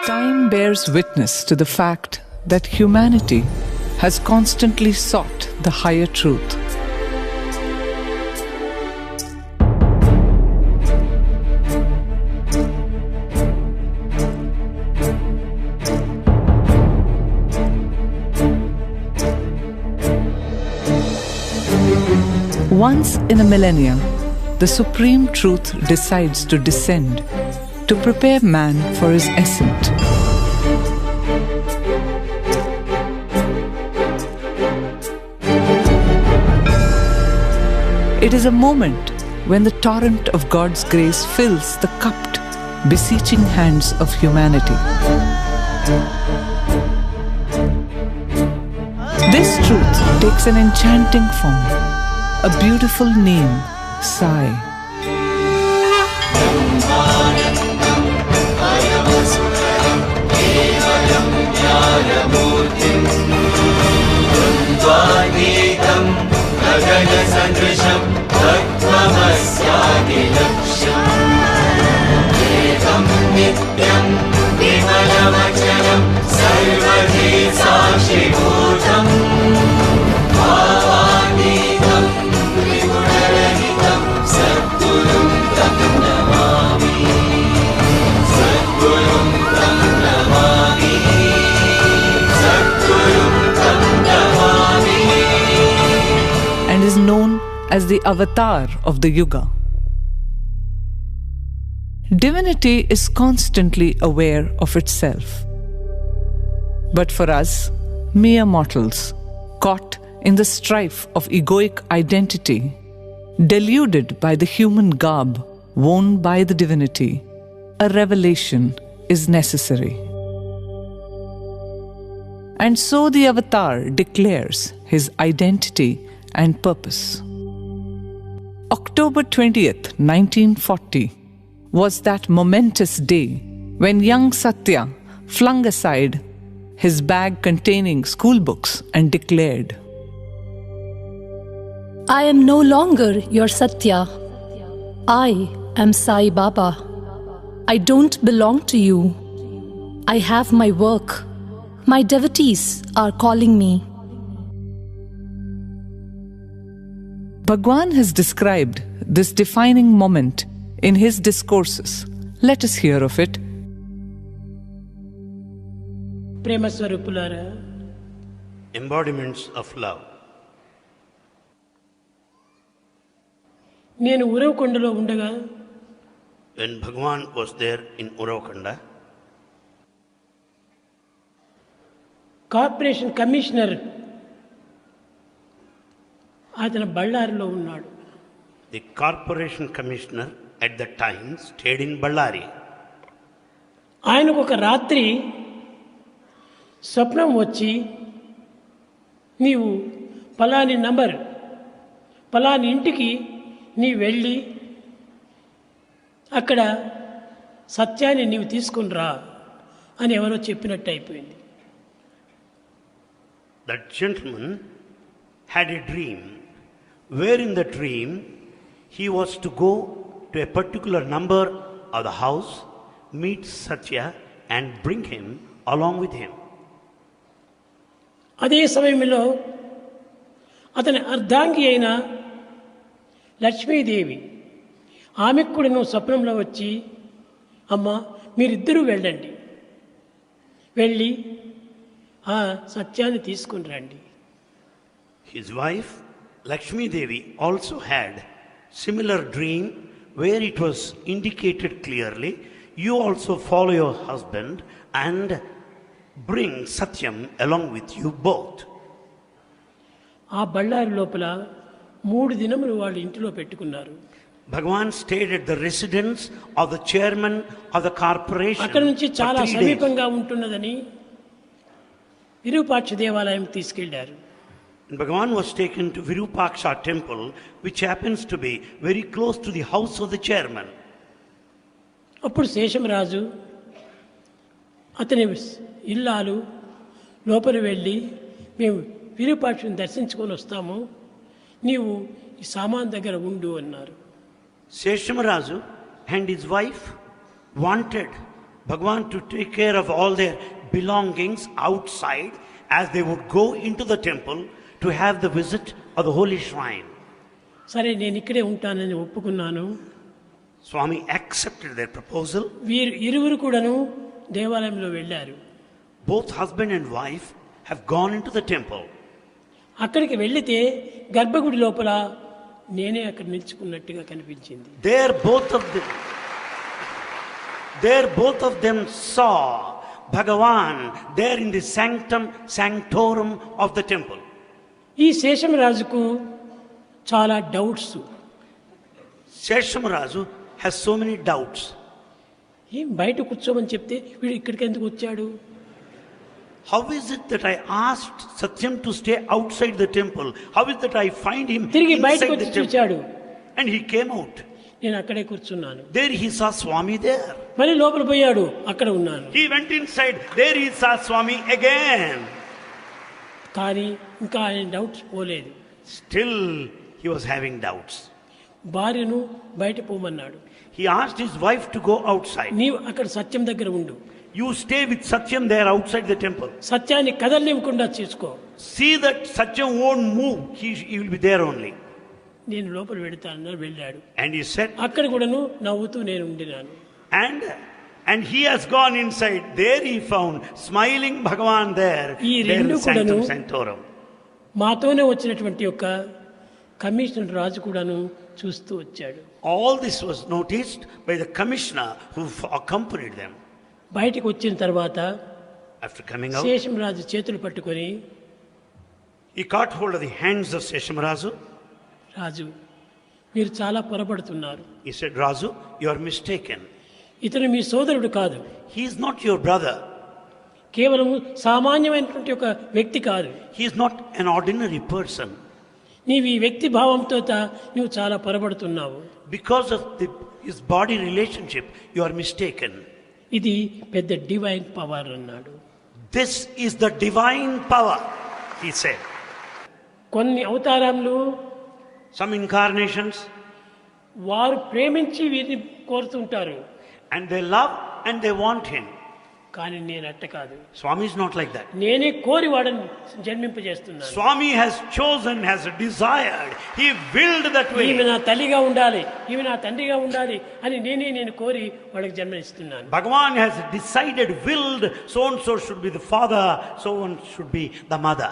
Time bears witness to the fact that humanity has constantly sought the higher truth. Once in a millennia, the supreme truth decides to descend to prepare man for his ascent. It is a moment when the torrent of God's grace fills the cupped, beseeching hands of humanity. This truth takes an enchanting form, a beautiful name, Psi. And is known as the avatar of the Yuga. Divinity is constantly aware of itself. But for us, mere mortals, caught in the strife of egoic identity, deluded by the human garb worn by the divinity, a revelation is necessary. And so the avatar declares his identity and purpose. October 20th, 1940 was that momentous day when young Sathya flung aside his bag containing school books and declared, I am no longer your Sathya. I am Sai Baba. I don't belong to you. I have my work. My devotees are calling me. Bhagwan has described this defining moment in his discourses. Let us hear of it. Embodiments of love. నేను ఉరవకొండలో ఉండగా When Bhagwan was there in Uravkonda, corporation commissioner అతను బళ్ళారిలో ఉన్నాడు. the corporation commissioner at that time stayed in Ballari. ఆయనకు ఒక రాత్రి స్వప్నం వచ్చి, నీవు పలాని నంబర్ పలాని ఇంటికి నీ వెళ్ళి అక్కడ సత్యాన్ని నీవు తీసుకుని రా అని ఎవరో చెప్పినట్టు అయిపోయింది. That gentleman had a dream, where in the dream he was to go to a particular number of the house, meet Sathya and bring him along with him. అదే సమయంలో అతని అర్ధాంగి అయిన లక్ష్మీదేవి ఆమెకు కూడా నువ్వు స్వప్నంలో వచ్చి, అమ్మ మీరిద్దరూ వెళ్ళండి, వెళ్ళి ఆ సత్యాన్ని తీసుకుని రండి. His wife Lakshmi Devi also had similar dream where it was indicated clearly, you also follow your husband and bring Satyam along with you both. ఆ బళ్ళారి లోపల 3 దినములు వాళ్ళు ఇంటిలో పెట్టుకున్నారు. Bhagwan stayed at the residence of the chairman of the corporation. అక్కడ నుంచి చాలా సమీపంగా ఉంటున్నదని విరూపాక్ష దేవాలయం తీసుకెళ్లారు. And Bhagavan was taken to Virupaksha temple, which happens to be very close to the house of the chairman. అప్పుడు శేషమరాజు అతని ఇల్లాలు లోపల వెళ్ళి, మేము విరూపాక్షని దర్శించుకొని వస్తాము, నీవు ఈ సామాన్ దగ్గర ఉండు అన్నారు. Seshamarazu and his wife wanted Bhagavan to take care of all their belongings outside as they would go into the temple to have the visit of the holy shrine. సరే, నేను ఇక్కడే ఉంటానని ఒప్పుకున్నాను. Swami accepted their proposal. వీరు ఇరువురు కూడాను దేవాలయంలో వెళ్ళారు. Both husband and wife have gone into the temple. అక్కడికి వెళ్లితే గర్భగుడి లోపల నేనే అక్కడ నిల్చుకున్నట్టుగా కనిపించింది. There both of them saw Bhagavan there in the sanctum sanctorum of the temple. ఈ శేషమరాజుకు చాలా doubts. Seshamarazu has so many doubts. ఏం బయట కూర్చోమని చెప్తే వీడు ఇక్కడికి ఎందుకు వచ్చాడు? How is it that I asked Satyam to stay outside the temple? How is it that I find him తిరిగి inside బయటకు the వచ్చి temple? చూచాడు. And he came out. నేను అక్కడే కూర్చున్నాను. There he saw Swami there. మళ్ళీ లోపల పోయాడు, అక్కడ ఉన్నాను. He went inside. There he saw Swami again. కానీ ఇంకా ఆయన డౌట్స్ పోలేదు. Still he was having doubts. భార్యను బయట పోమన్నాడు. He asked his wife to go outside. నీవు అక్కడ సత్యం దగ్గర ఉండు. You stay with Satyam there outside the temple. సత్యాన్ని కదలనివ్వకుండా చూసుకో. See that Satyam won't move. He will be there only. నేను లోపల వెళ్తానని వెళ్ళాడు. And he said, అక్కడ కూడాను నవ్వుతూ నేను ఉండినాను. and he has gone inside. There he found smiling Bhagavan there. ఈ There in రెండు the sanctum కూడాను sanctorum. మాతోనే వచ్చినటువంటి యొక్క కమిషనర్ రాజు కూడాను చూస్తూ వచ్చాడు. All this was noticed by the commissioner who accompanied them. బయటకు వచ్చిన తర్వాత After coming out, శేషమరాజు చేతులు పట్టుకొని, he caught hold of the hands of Seshamarazu. రాజు, మీరు చాలా పొరపడుతున్నారు. He said, Razu, you are mistaken. ఇతను మీ సోదరుడు కాదు. He is not your brother. కేవలం సామాన్యమైనటువంటి ఒక వ్యక్తి కాదు. He is not an ordinary person. నీవు ఈ వ్యక్తి భావంతో నువ్వు చాలా పొరపడుతున్నావు. Because of his body relationship, you are mistaken. ఇది పెద్ద డివైన్ పవర్ అన్నాడు. This is the divine power, he said. కొన్ని అవతారాలు, Some incarnations, వారు ప్రేమించి వీరిని కోరుతుంటారు. and they love and they want him. కానీ నేను అట్ట కాదు. Swami is not like that. నేనే కోరి వాడని జన్మింపజేస్తున్నాను. Swami has chosen, has desired. He willed that way. ఈమె నా తల్లిగా ఉండాలి, ఈమె నా తండ్రిగా ఉండాలి అని నేను కోరి వాళ్ళకి జన్మనిస్తున్నాను. Bhagavan has decided, willed, so and so should be the father, so and should be the mother.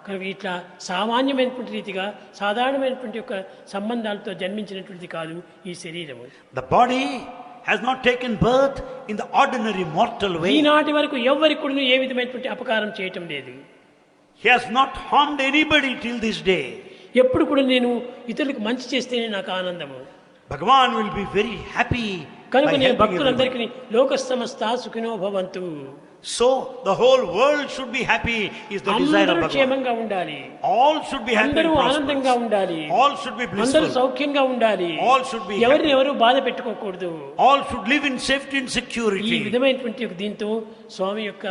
కనుక ఇట్లా సామాన్యమైనటువంటి రీతిగా సాధారణమైనటువంటి యొక్క సంబంధాలతో జన్మించినటువంటి కాదు ఈ శరీరము. The body has not taken birth in the ordinary mortal way. ఈనాటి వరకు ఎవరికి కూడా ఏ విధమైనటువంటి అపకారం చేయటం లేదు. He has not harmed anybody till this day. ఎప్పుడు కూడా నేను ఇతరులకు మంచి చేస్తేనే నాకు ఆనందము. Bhagavan will be very happy. కనుక by నేను helping భక్తులందరికీ everybody. లోక సమస్త సుఖినో భవంతు, So the whole world should be happy is the desire of అందరూ Bhagavan. క్షేమంగా ఉండాలి, All should be happy and అందరూ ఆనందంగా prosperous. ఉండాలి, All should be అందరూ blissful. సౌఖ్యంగా ఉండాలి, All should be ఎవరిని happy. ఎవరు బాధ పెట్టుకోకూడదు. All should live in safety and ఈ security. విధమైనటువంటి ఒక దీంతో స్వామి యొక్క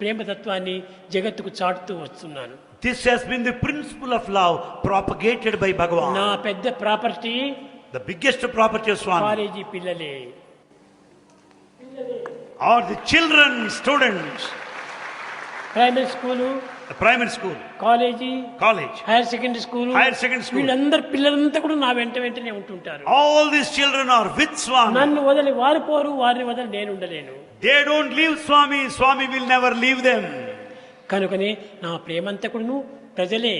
ప్రేమతత్వాన్ని జగత్తుకు చాటుతూ వస్తున్నాను. This has been the principle of love propagated by నా Bhagavan. పెద్ద property The biggest property of Swami college పిల్లలే. are the children, students, primary school, the primary school, college, college, hire secondary school, higher secondary school. వీళ్ళందరు పిల్లలంతా కూడా నా వెంటనే ఉంటుంటారు. All these children are with Swami. నన్ను వదిలి వారు పోరు, వారిని వదిలి నేను ఉండలేను. They don't leave Swami. Swami will never leave them. కనుకనే నా ప్రేమంతా కూడాను ప్రజలే.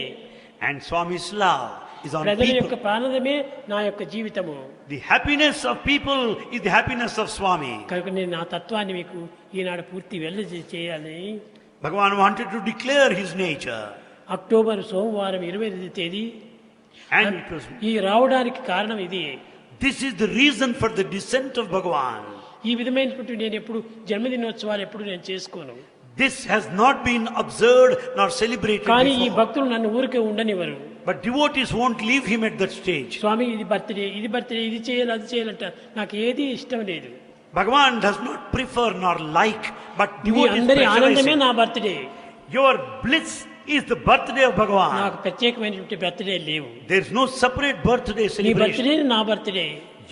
And Swami's love is on ప్రజల యొక్క people. ప్రాణమే నా యొక్క జీవితము. The happiness of people is the happiness of Swami. కనుక నేను నా తత్వాన్ని మీకు ఈనాడు పూర్తి చేయాలని Bhagavan wanted to declare his nature. October సోమవారం 28వ తేదీ And it was, ఈ రావడానికి కారణం ఇది. this is the reason for the descent of Bhagavan. ఈ విధమైనటువంటి నేను ఎప్పుడు జన్మదినోత్సవాలు ఎప్పుడు నేను చేసుకోను. This has not been observed nor celebrated కానీ ఈ before. భక్తులు నన్ను ఊరికే ఉండనివ్వరు. But devotees won't leave him at that stage. స్వామి ఇది బర్త్డే, ఇది చేయాలి, అది చేయాలంట. నాకు ఏది ఇష్టం లేదు. Bhagavan does not prefer nor like, but me devotees అందరి ఆనందమే pressurize నా him. Birthday. Your bliss is the birthday of Bhagavan. నాకు ప్రత్యేకమైనటువంటి బర్త్డే లేవు. There is no separate birthday నీ celebration. బర్త్డే నా birthday.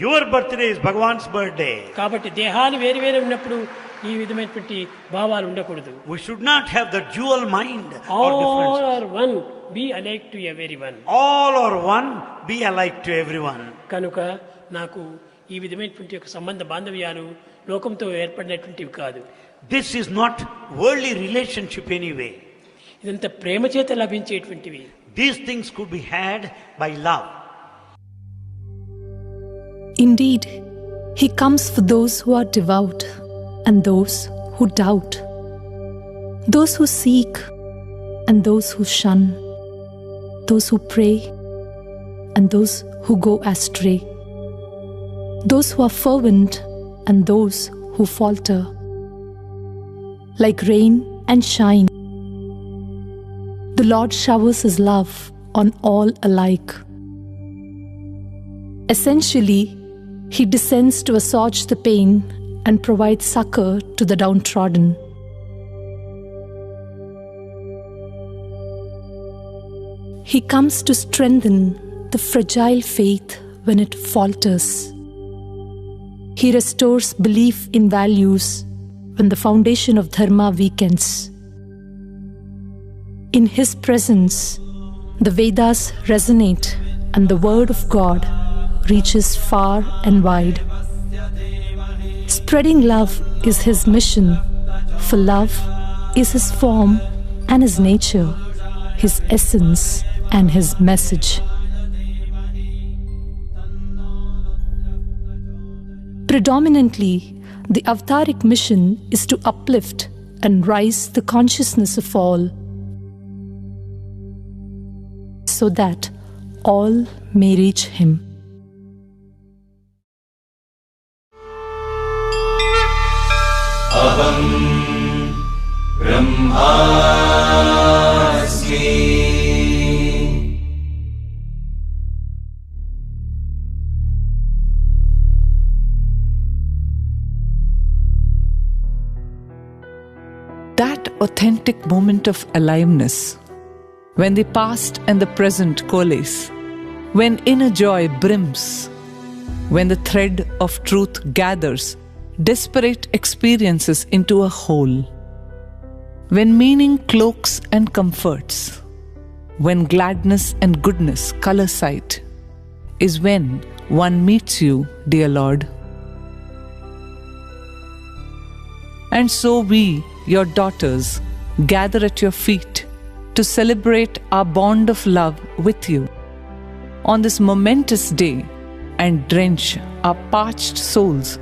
Your birthday is Bhagavan's birthday. కాబట్టి దేహాలు వేరు వేరు ఉన్నప్పుడు ఈ విధమైనటువంటి భావాలు ఉండకూడదు. We should not have the dual mind or All differences. are one, be alike to everyone. All are one, be alike to everyone. కనుక నాకు ఈ విధమైనటువంటి ఒక సంబంధ బాంధవ్యాలు లోకంతో ఏర్పడినటువంటివి కాదు. This is not worldly relationship anyway. ఇదంతా ప్రేమ చేత లభించేటువంటివి. These things could be had by love. Indeed, he comes for those who are devout and those who doubt, those who seek and those who shun, those who pray and those who go astray, those who are fervent and those who falter. Like rain and shine, the Lord showers his love on all alike. Essentially, he descends to assuage the pain and provide succor to the downtrodden. He comes to strengthen the fragile faith when it falters. He restores belief in values when the foundation of dharma weakens. In his presence, the Vedas resonate and the word of God reaches far and wide. Spreading love is his mission, for love is his form and his nature, his essence and his message. Predominantly, the Avataric mission is to uplift and rise the consciousness of all, so that all may reach him. Aham Brahmasmi. That authentic moment of aliveness, when the past and the present coalesce, when inner joy brims, when the thread of truth gathers disparate experiences into a whole, when meaning cloaks and comforts, when gladness and goodness color sight, is when one meets you, dear Lord. And so we, your daughters, gather at your feet to celebrate our bond of love with you on this momentous day and drench our parched souls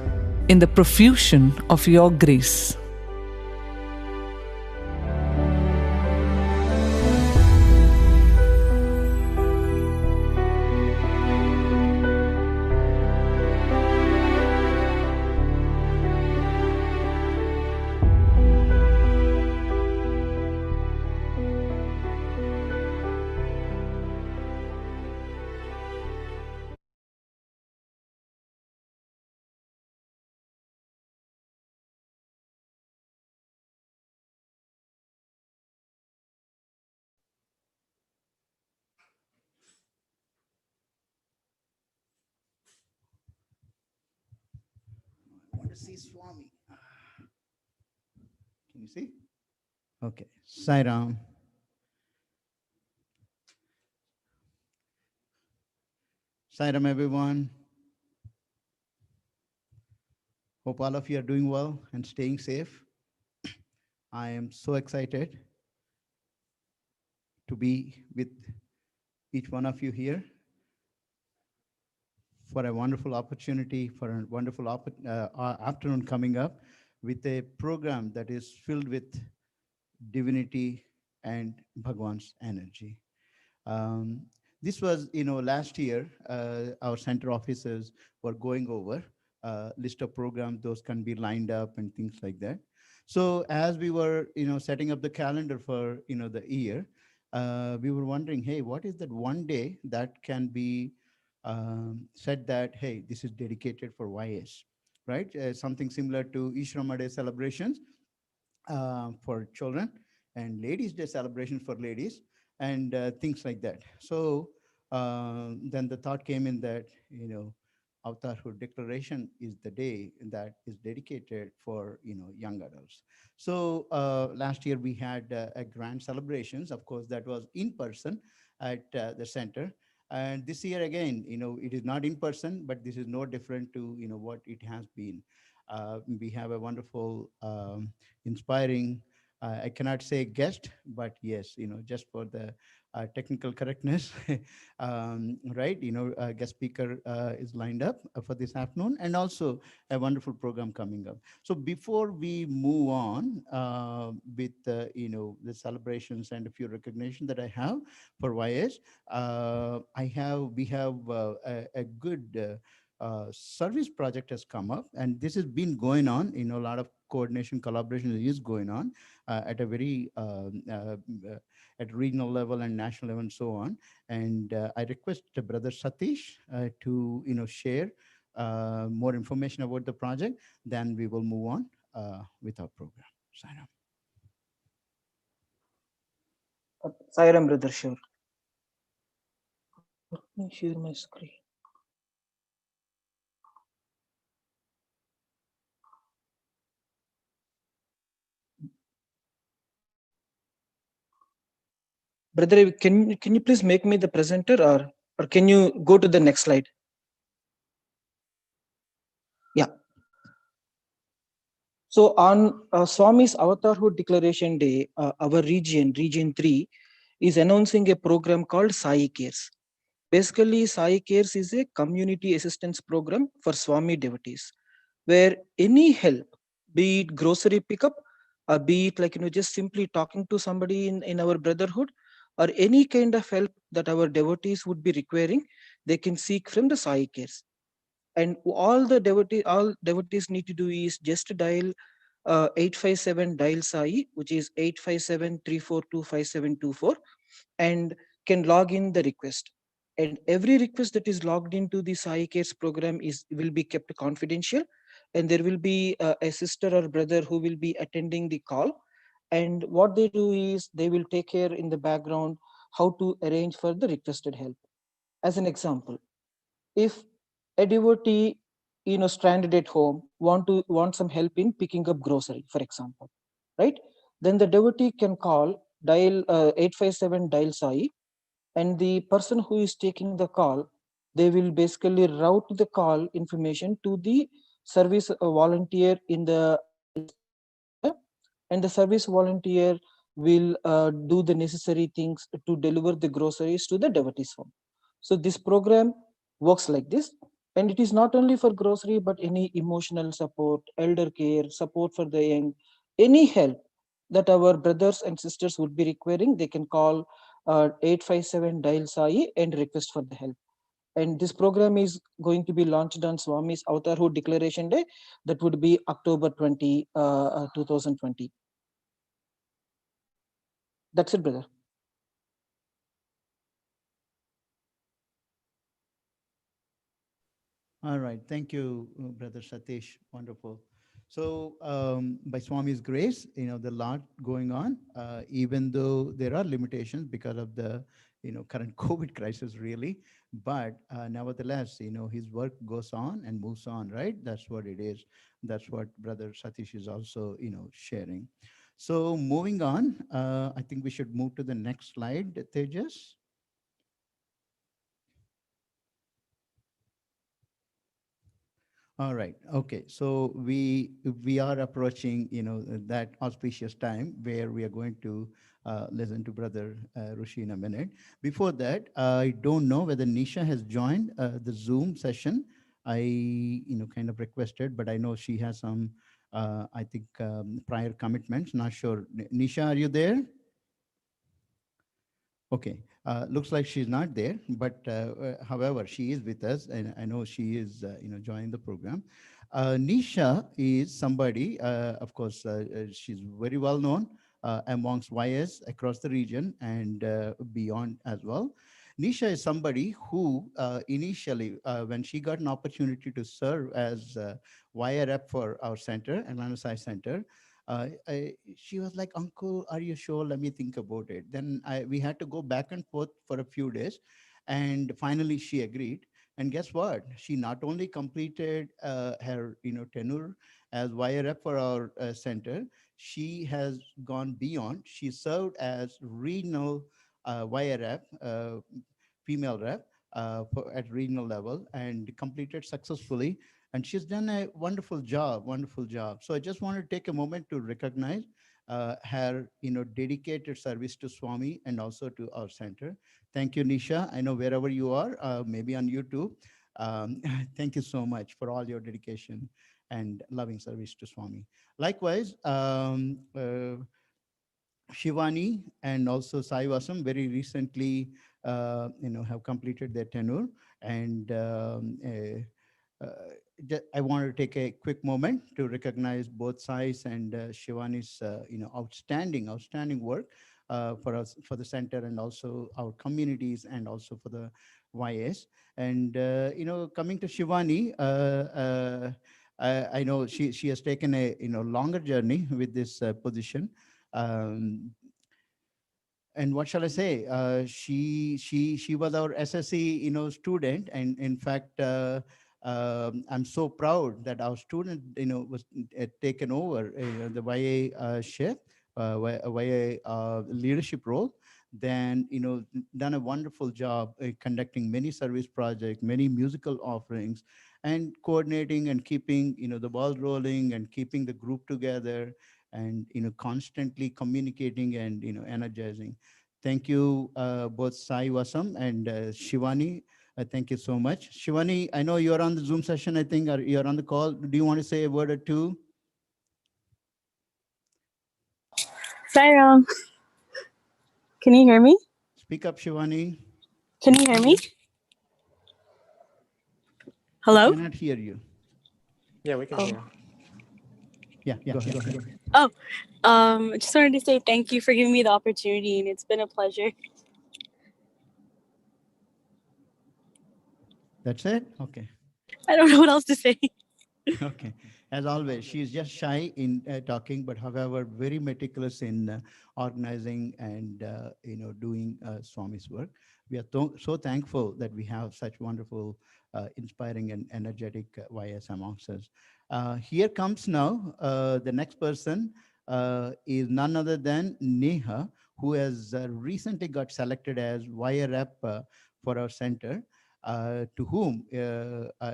in the profusion of your grace. I want to see Swami. Can you see? Okay. Sai Ram. Sai Ram, everyone. Hope all of you are doing well and staying safe. I am so excited to be with each one of you here for a wonderful opportunity, for a wonderful afternoon coming up with a program that is filled with divinity and Bhagwan's energy. This was, last year, our center officers were going over a list of programs, those can be lined up and things like that. So as we were, setting up the calendar for, the year, we were wondering, hey, what is that one day that can be said that, hey, this is dedicated for YS, right? Something similar to Ishrama Day celebrations for children, and Ladies' Day celebrations for ladies, and things like that. So then the thought came in that, Avatarhood declaration is the day that is dedicated for, young adults. So last year we had a grand celebrations. Of course, that was in person at the center. And this year again, it is not in person, but this is no different to, what it has been. We have a wonderful, inspiring, I cannot say guest, but yes, just for the technical correctness, right? Guest speaker is lined up for this afternoon, and also a wonderful program coming up. So before we move on with, the celebrations and a few recognition that I have for YS, we have a good service project has come up, and this has been going on. A lot of coordination, collaboration is going on at a very at regional level and national level and so on. And I request Brother Satish to share more information about the project. Then we will move on with our program. Sign up. Sairam, brother, sure. Let me share my screen. Brother, can you please make me the presenter, or can you go to the next slide? Yeah. So on Swami's Avatarhood Declaration Day, our Region 3, is announcing a program called Psi Cares. Basically, Psi Cares is a community assistance program for Swami devotees, where any help, be it grocery pickup, or be it like just simply talking to somebody in our brotherhood, or any kind of help that our devotees would be requiring, they can seek from the Psi Cares. And all devotees need to do is just dial 857 dial Sai, which is 857-342-5724, and can log in the request. And every request that is logged into the Sai Cares program will be kept confidential, and there will be a sister or brother who will be attending the call. And what they do is they will take care in the background how to arrange for the requested help. As an example, if a devotee stranded at home want some help in picking up grocery, for example, right, then the devotee can dial 857 dial Sai, and the person who is taking the call, they will basically route the call information to the service volunteer in the area, and the service volunteer will do the necessary things to deliver the groceries to the devotee's home. So this program works like this, and it is not only for grocery but any emotional support, elder care, support for the young, any help that our brothers and sisters would be requiring, they can call 857 dial Sai and request for the help. And this program is going to be launched on Swami's Avatarhood Declaration Day. That would be October 20, 2020. That's it, brother. All right. Thank you, Brother Satish. Wonderful. So by Swami's grace, the lot going on, even though there are limitations because of the, current COVID crisis, really. But nevertheless, his work goes on and moves on, right? That's what it is. That's what Brother Satish is also, sharing. So moving on, I think we should move to the next slide, Tejas. All right. Okay. So we are approaching, that auspicious time where we are going to listen to Brother Rishi in a minute. Before that, I don't know whether Nisha has joined the Zoom session. I, kind of requested, but I know she has some, I think, prior commitments. Not sure. Nisha, are you there? Okay, looks like she's not there, but however, she is with us, and I know she is, joining the program. Nisha is somebody, of course, she's very well known amongst YS across the region and beyond as well. Nisha is somebody who initially, when she got an opportunity to serve as YA rep for our center, Atlanta Psi Center, she was like, "Uncle, are you sure? Let me think about it." Then we had to go back and forth for a few days, and finally she agreed. And guess what? She not only completed her tenure as YA rep for our center, she has gone beyond. She served as regional YA rep, female rep, at regional level, and completed successfully, and she's done a wonderful job. So I just want to take a moment to recognize her dedicated service to Swami and also to our center. Thank you, Nisha. I know wherever you are, maybe on YouTube, thank you so much for all your dedication and loving service to Swami. Likewise, Shivani and also Sai Vasam very recently, have completed their tenure. And I want to take a quick moment to recognize both Sai's and Shivani's, outstanding work for us, for the center, and also our communities, and also for the YS. And coming to Shivani, I know she has taken a longer journey with this position. Um, and what shall I say? She was our SSC student, and in fact, I'm so proud that our student was taken over the YA chef, YA leadership role. Then done a wonderful job conducting many service projects, many musical offerings, and coordinating and keeping the ball rolling and keeping the group together, and constantly communicating and energizing. Thank you, both Sai Vasam and Shivani. Thank you so much. Shivani, I know you're on the Zoom session, I think, or you're on the call. Do you want to say a word or two? Sairam, can you hear me? Speak up, Shivani. Can you hear me? Hello? Cannot hear you. Yeah, we can hear. Yeah, go ahead. Oh, I just wanted to say thank you for giving me the opportunity, and it's been a pleasure. That's it? Okay. I don't know what else to say. Okay. As always, she's just shy in talking, but however, very meticulous in organizing and doing Swami's work. We are so thankful that we have such wonderful, inspiring, and energetic YS amongst us. Here comes now the next person is none other than Neha, who has recently got selected as YA rep for our center. To whom,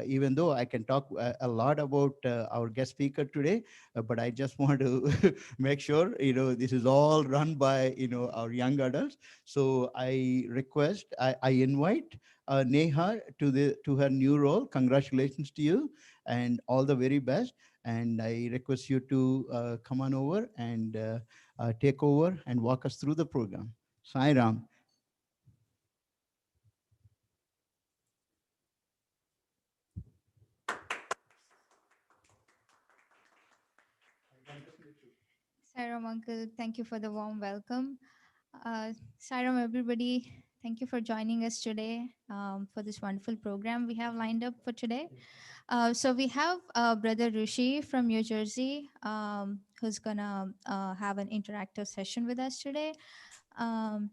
even though I can talk a lot about our guest speaker today, but I just want to make sure, this is all run by, our young adults. So I invite Neha to her new role. Congratulations to you and all the very best. And I request you to come on over and take over and walk us through the program. Sai Ram. Sairam uncle, thank you for the warm welcome. Sairam everybody, thank you for joining us today for this wonderful program we have lined up for today. So we have Brother Rishi from New Jersey who's gonna have an interactive session with us today. And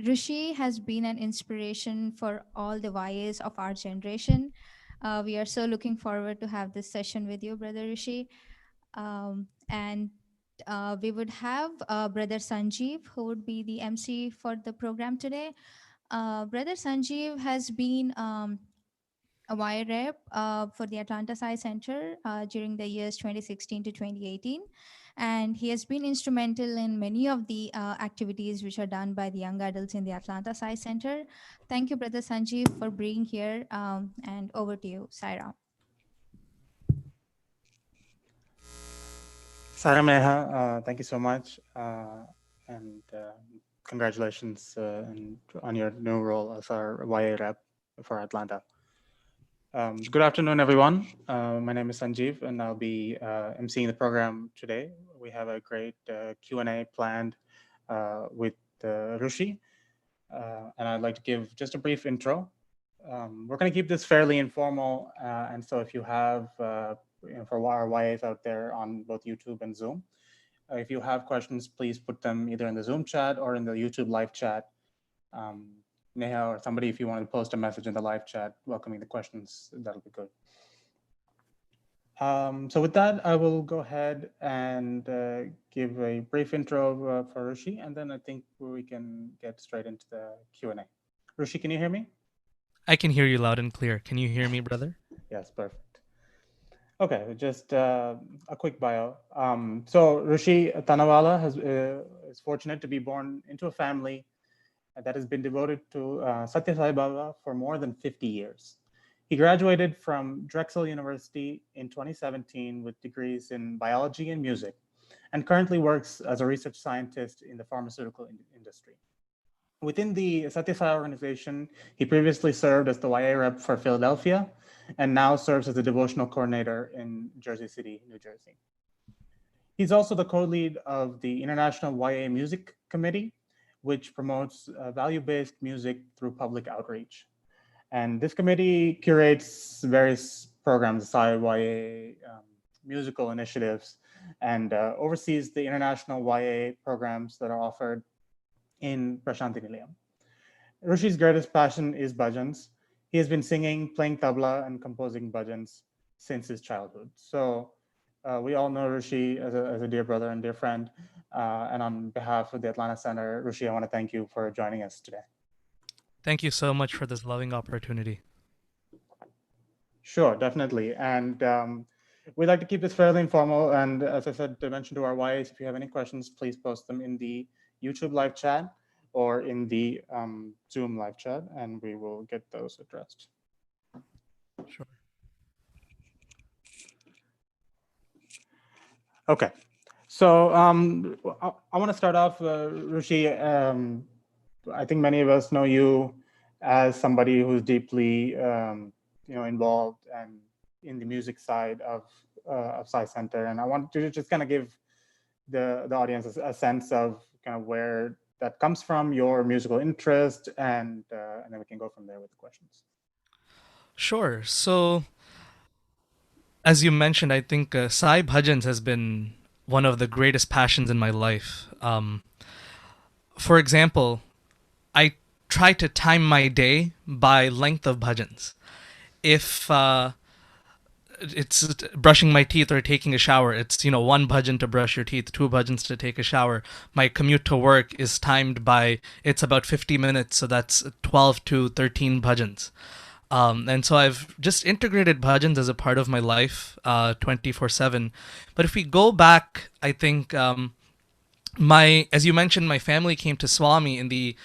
Rishi has been an inspiration for all the YAs of our generation. We are so looking forward to have this session with you, Brother Rishi. And we would have Brother Sanjeev, who would be the MC for the program today. Brother Sanjeev has been a YA rep for the Atlanta Psi Center during the years 2016 to 2018. And he has been instrumental in many of the activities which are done by the young adults in the Atlanta Psi Center. Thank you, Brother Sanjeev, for being here. And over to you, Saira. Sarah Meha, thank you so much. And congratulations on your new role as our YA rep for Atlanta. Good afternoon, everyone. My name is Sanjeev, and I'll be emceeing the program today. We have a great Q&A planned with Rushi, and I'd like to give just a brief intro. We're going to keep this fairly informal, and so if you have, for our YAs out there on both YouTube and Zoom, if you have questions, please put them either in the Zoom chat or in the YouTube live chat. Neha or somebody, if you want to post a message in the live chat welcoming the questions, that'll be good. So with that, I will go ahead and give a brief intro for Rushi, and then I think we can get straight into the Q&A. Rushi, can you hear me? I can hear you loud and clear. Can you hear me, brother? Yes, perfect. Okay, just a quick bio. So Rushi Tanawala is fortunate to be born into a family that has been devoted to Sathya Sai Baba for more than 50 years. He graduated from Drexel University in 2017 with degrees in biology and music, and currently works as a research scientist in the pharmaceutical industry. Within the Sathya Sai organization, he previously served as the YA rep for Philadelphia, and now serves as the devotional coordinator in Jersey City, New Jersey. He's also the co-lead of the International YA Music Committee, which promotes value-based music through public outreach. And this committee curates various programs, YA musical initiatives, and oversees the international YA programs that are offered in Prashanti Nilayam. Rushi's greatest passion is bhajans. He has been singing, playing tabla, and composing bhajans since his childhood. So we all know Rushi as a dear brother and dear friend. And on behalf of the Atlanta Center, Rushi, I want to thank you for joining us today. Thank you so much for this loving opportunity. Sure, definitely. And we'd like to keep this fairly informal. And as I said, to mention to our YAs, if you have any questions, please post them in the YouTube live chat or in the Zoom live chat, and we will get those addressed. Sure. Okay. So I want to start off, Rushi. I think many of us know you as somebody who's deeply, involved and in the music side of Psi Center, and I want to just kind of give the audience a sense of kind of where that comes from, your musical interest, and then we can go from there with the questions. Sure. So, as you mentioned, I think Sai Bhajans has been one of the greatest passions in my life. For example, I try to time my day by length of bhajans. If it's brushing my teeth or taking a shower, it's, one bhajan to brush your teeth, 2 bhajans to take a shower. My commute to work is timed by, it's about 50 minutes, so that's 12 to 13 bhajans. And so I've just integrated bhajans as a part of my life 24/7. But if we go back, I think as you mentioned, my family came to Swami in the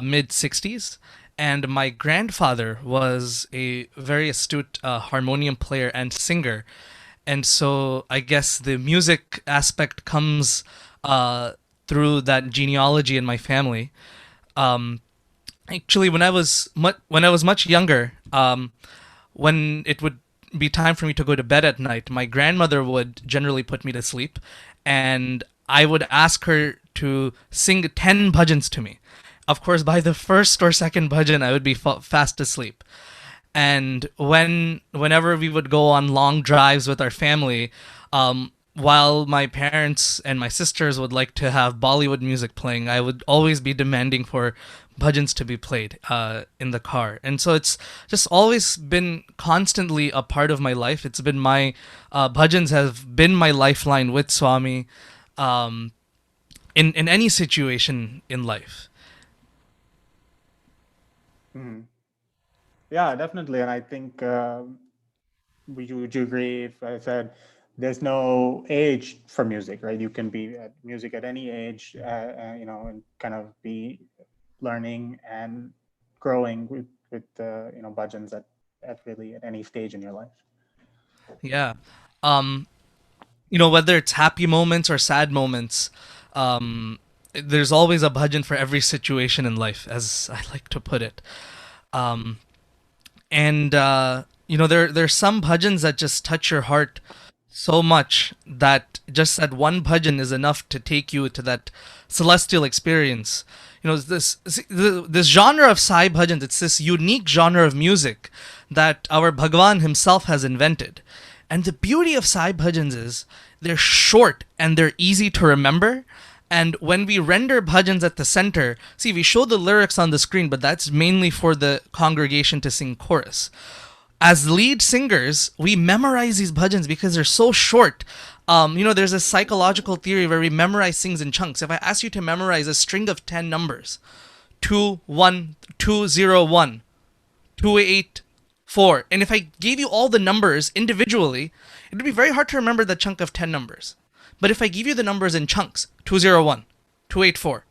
mid 60s, and my grandfather was a very astute harmonium player and singer. And so I guess the music aspect comes through that genealogy in my family. Actually, when I was much younger, when it would be time for me to go to bed at night, my grandmother would generally put me to sleep, and I would ask her to sing 10 bhajans to me. Of course, by the first or second bhajan, I would be fast asleep. And whenever we would go on long drives with our family, while my parents and my sisters would like to have Bollywood music playing, I would always be demanding for bhajans to be played in the car. And so it's just always been constantly a part of my life. It's been my bhajans have been my lifeline with Swami in any situation in life. Mm-hmm. Yeah, definitely. And I think, would you agree if I said there's no age for music, right? You can be at music at any age, and kind of be learning and growing with bhajans at any stage in your life. Yeah. Whether it's happy moments or sad moments, there's always a bhajan for every situation in life, as I like to put it. Um, and there's some bhajans that just touch your heart so much that just that one bhajan is enough to take you to that celestial experience. This genre of Sai bhajans, it's this unique genre of music that our Bhagwan himself has invented. And the beauty of Sai bhajans is they're short and they're easy to remember. And when we render bhajans at the center, see, we show the lyrics on the screen, but that's mainly for the congregation to sing chorus. As lead singers, we memorize these bhajans because they're so short. There's a psychological theory where we memorize things in chunks. If I ask you to memorize a string of 10 numbers, 2, 1, 2, 0, 1, 2, 8, 4, and if I gave you all the numbers individually, it would be very hard to remember the chunk of 10 numbers. But if I give you the numbers in chunks, 201, 284,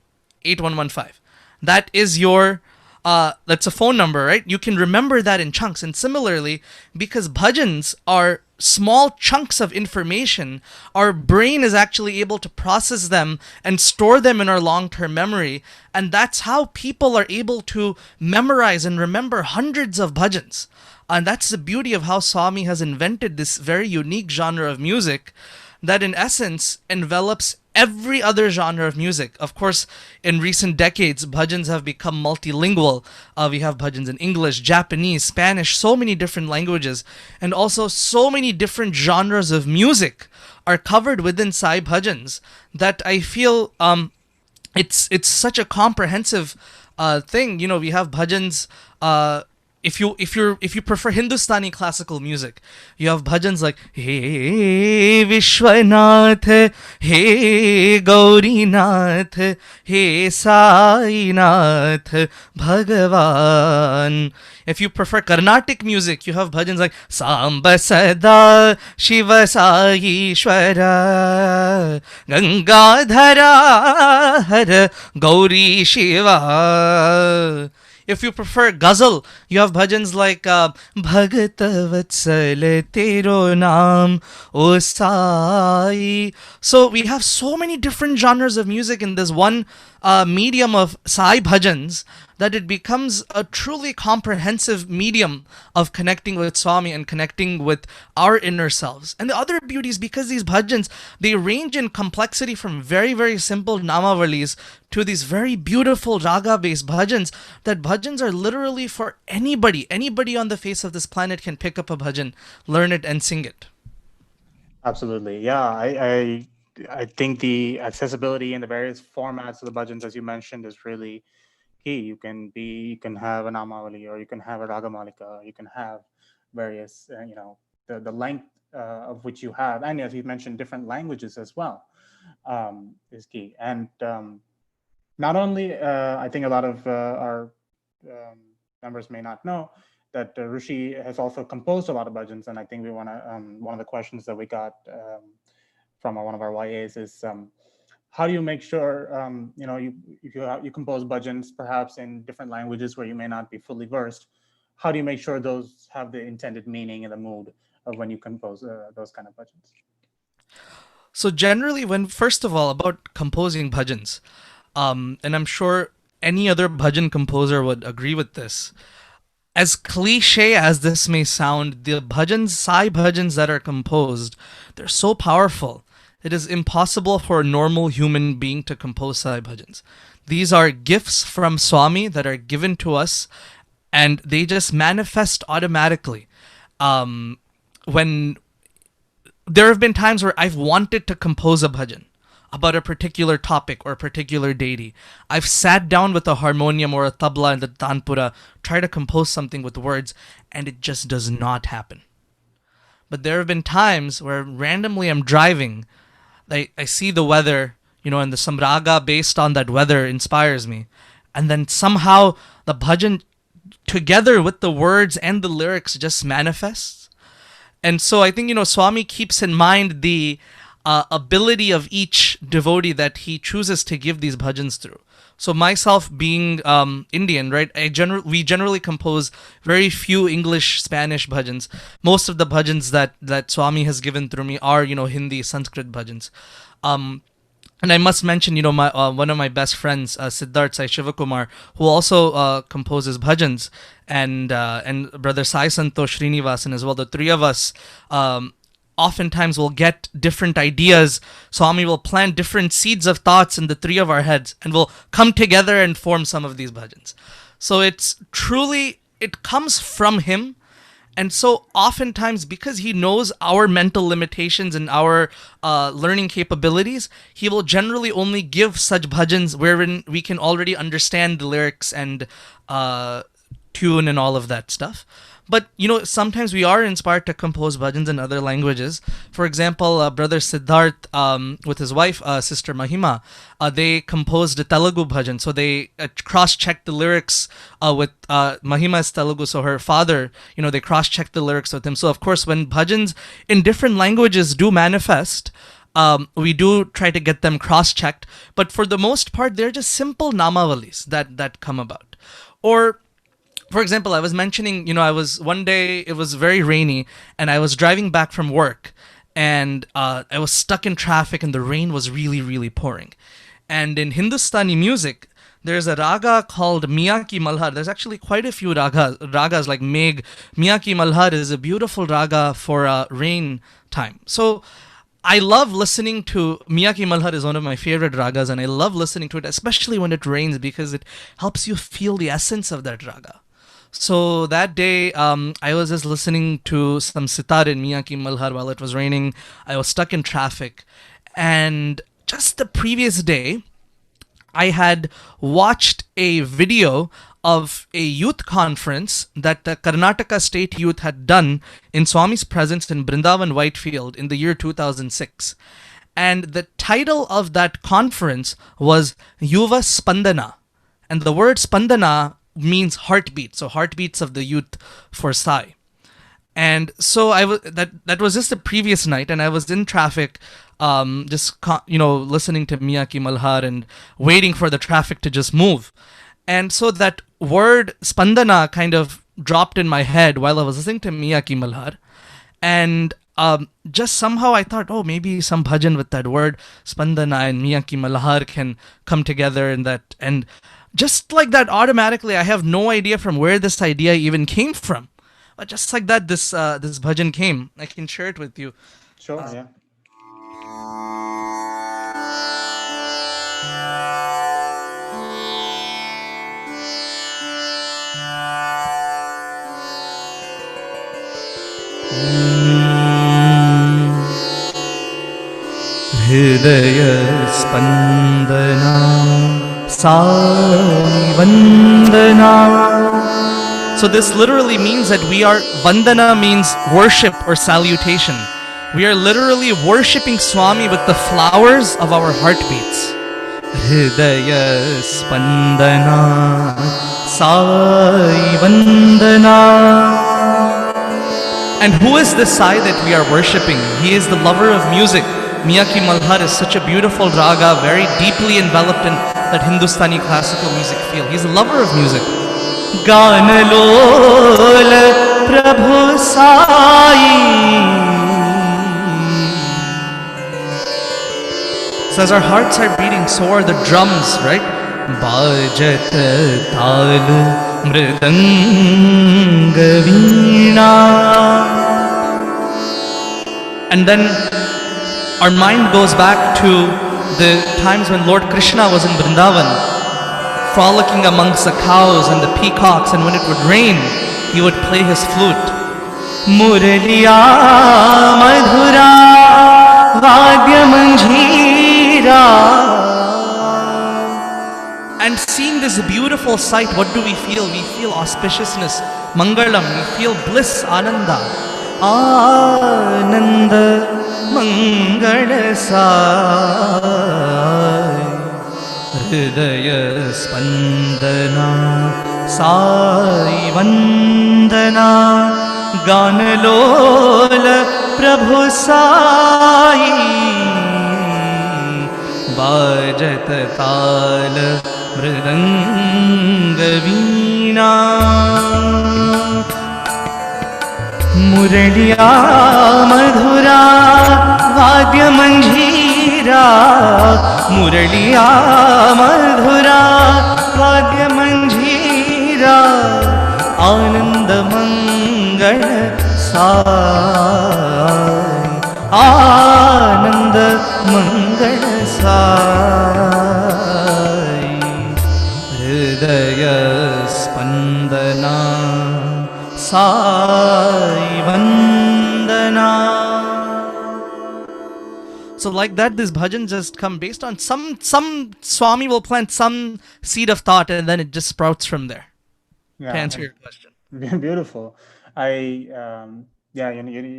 8115, that is your, that's a phone number, right? You can remember that in chunks. And similarly, because bhajans are small chunks of information, our brain is actually able to process them and store them in our long-term memory. And that's how people are able to memorize and remember hundreds of bhajans. And that's the beauty of how Swami has invented this very unique genre of music that in essence envelops every other genre of music. Of course, in recent decades, bhajans have become multilingual. We have bhajans in English, Japanese, Spanish, so many different languages, and also so many different genres of music are covered within Sai bhajans that I feel it's such a comprehensive thing. We have bhajans. If you prefer Hindustani classical music, you have bhajans like Hey Vishwanath, Hey Gaurinath, Hey Sainath Bhagavan. If you prefer Carnatic music, you have bhajans like Samba Sada Shiva Saishwara Gangadhara Hara Gauri Shiva. If you prefer ghazal, you have bhajans like Bhagat Vatsal Tero Naam O Sai. So we have so many different genres of music in this one medium of Sai bhajans that it becomes a truly comprehensive medium of connecting with Swami and connecting with our inner selves. And the other beauty is because these bhajans, they range in complexity from very, very simple namavalis to these very beautiful raga-based bhajans, that bhajans are literally for anybody. Anybody on the face of this planet can pick up a bhajan, learn it, and sing it. Absolutely. Yeah, I think the accessibility in the various formats of the bhajans, as you mentioned, is really key. You can have a namavali, or you can have a ragamalika, you can have various, the length of which you have, and as you mentioned, different languages as well, is key. And not only, I think a lot of our members may not know that Rishi has also composed a lot of bhajans, and I think we want to, one of the questions that we got from one of our YAs is, how do you make sure, you compose bhajans perhaps in different languages where you may not be fully versed, how do you make sure those have the intended meaning and the mood of when you compose those kind of bhajans? So generally, first of all, about composing bhajans, and I'm sure any other bhajan composer would agree with this, as cliche as this may sound, the bhajans, Sai bhajans that are composed, they're so powerful. It is impossible for a normal human being to compose Sai bhajans. These are gifts from Swami that are given to us, and they just manifest automatically. When there have been times where I've wanted to compose a bhajan about a particular topic or a particular deity. I've sat down with a harmonium or a tabla in the tanpura, try to compose something with words, and it just does not happen. But there have been times where randomly I'm driving, I see the weather, and the samraga based on that weather inspires me. And then somehow the bhajan, together with the words and the lyrics, just manifests. And so I think, Swami keeps in mind the ability of each devotee that he chooses to give these bhajans through. So myself being Indian, right, we generally compose very few English, Spanish bhajans. Most of the bhajans that Swami has given through me are, Hindi, Sanskrit bhajans. And I must mention, my one of my best friends, Siddharth Sai Shivakumar, who also composes bhajans, and brother Sai Santosh Srinivasan as well. The three of us oftentimes will get different ideas. Swami will plant different seeds of thoughts in the three of our heads, and we'll come together and form some of these bhajans. So it comes from him. And so oftentimes, because he knows our mental limitations and our learning capabilities, he will generally only give such bhajans wherein we can already understand the lyrics and tune and all of that stuff. But, sometimes we are inspired to compose bhajans in other languages. For example, brother Siddharth, with his wife, sister Mahima, they composed a Telugu bhajan. So they cross-checked the lyrics with Mahima's Telugu. So her father, they cross-checked the lyrics with him. So, of course, when bhajans in different languages do manifest, we do try to get them cross-checked. But for the most part, they're just simple namavalis that come about. Or, for example, I was mentioning, one day it was very rainy and I was driving back from work, and I was stuck in traffic and the rain was really, really pouring. And in Hindustani music, there's a raga called Miyaki Malhar. There's actually quite a few ragas like Megh. Miyaki Malhar is a beautiful raga for rain time. So I love listening to Miyaki Malhar. Is one of my favorite ragas, and I love listening to it, especially when it rains, because it helps you feel the essence of that raga. So that day, I was just listening to some sitar in Miyaki Malhar while it was raining. I was stuck in traffic. And just the previous day, I had watched a video of a youth conference that the Karnataka State Youth had done in Swami's presence in Brindavan Whitefield in the year 2006. And the title of that conference was Yuva Spandana. And the word Spandana means heartbeat, so heartbeats of the youth for Sai. And so that was just the previous night, and I was in traffic, listening to Miyaki Malhar and waiting for the traffic to just move. And so that word Spandana kind of dropped in my head while I was listening to Miyaki Malhar, and just somehow I thought, maybe some bhajan with that word Spandana and Miyaki Malhar can come together, and just like that, automatically, I have no idea from where this idea even came from. But just like that, this bhajan came. I can share it with you. Sure, yeah. Hridaya Spandana Sai Vandana. So this literally means that we are, Vandana means worship or salutation. We are literally worshipping Swami with the flowers of our heartbeats. Hridaya Spandana Sai Vandana. And who is this Sai that we are worshipping? He is the lover of music. Miyaki Malhar is such a beautiful raga, very deeply enveloped in that Hindustani classical music feel. He's a lover of music. Ganalol Prabhu Sai. So as our hearts are beating, so are the drums, right? Bhajat tal mridang veena. And then our mind goes back to the times when Lord Krishna was in Vrindavan, frolicking amongst the cows and the peacocks, and when it would rain, he would play his flute. Muraliya madhura vadya manjira. And seeing this beautiful sight, what do we feel? We feel auspiciousness, mangalam, we feel bliss, ananda. Ananda Mangala Sai. Hridaya Spandana Sai Vandana. Ganalola Prabhu Sai. Bhajat Tala Mridanga Veena. Muraliya madhura vadya manjira. मुरलिया मधुरा वाद्य मंजीरा आनंद मंगल साई आनंद मंगल साई हृदय स्पंदना साई वंदना. So like that, this bhajan just come based on some Swami will plant some seed of thought, and then it just sprouts from there. Yeah, To answer your question. Beautiful. You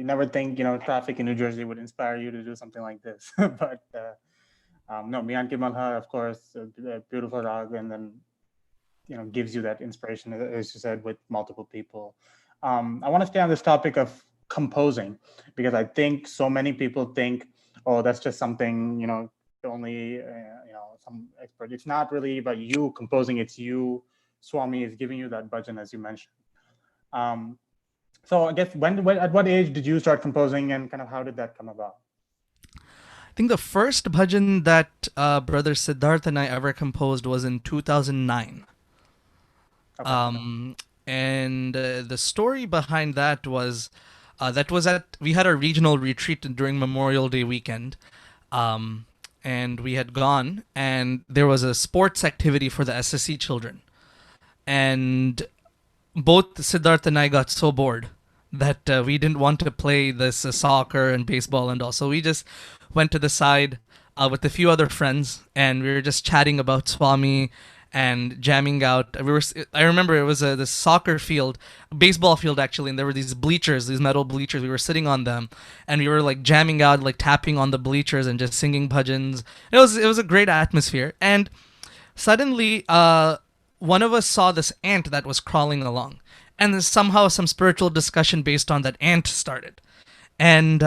never think, traffic in New Jersey would inspire you to do something like this. But no, Miyan Ki Malha, of course, a beautiful rag, and then, gives you that inspiration, as you said, with multiple people. I want to stay on this topic of composing, because I think so many people think, oh, that's just something, only, some expert. It's not really about you composing, it's you. Swami is giving you that bhajan, as you mentioned. So I guess at what age did you start composing, and kind of how did that come about? I think the first bhajan that Brother Siddharth and I ever composed was in 2009. Okay. And the story behind that was we had a regional retreat during Memorial Day weekend. And we had gone, and there was a sports activity for the SSC children. And both Siddharth and I got so bored that we didn't want to play this soccer and baseball and all. So we just went to the side with a few other friends, and we were just chatting about Swami and jamming out. I remember it was this soccer field, baseball field actually, and there were these bleachers, these metal bleachers. We were sitting on them, and we were like jamming out, like tapping on the bleachers and just singing bhajans. It was a great atmosphere. And suddenly, one of us saw this ant that was crawling along, and then somehow some spiritual discussion based on that ant started. And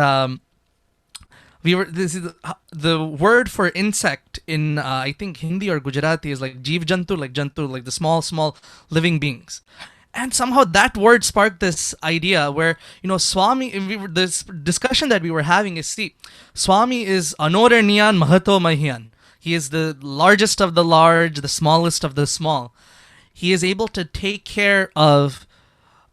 the word for insect in I think Hindi or Gujarati is like jeev jantu, like the small living beings. And somehow that word sparked this idea where, Swami, this discussion that we were having is, see, Swami is anoraniyan mahato mahiyan. He is the largest of the large, the smallest of the small. He is able to take care of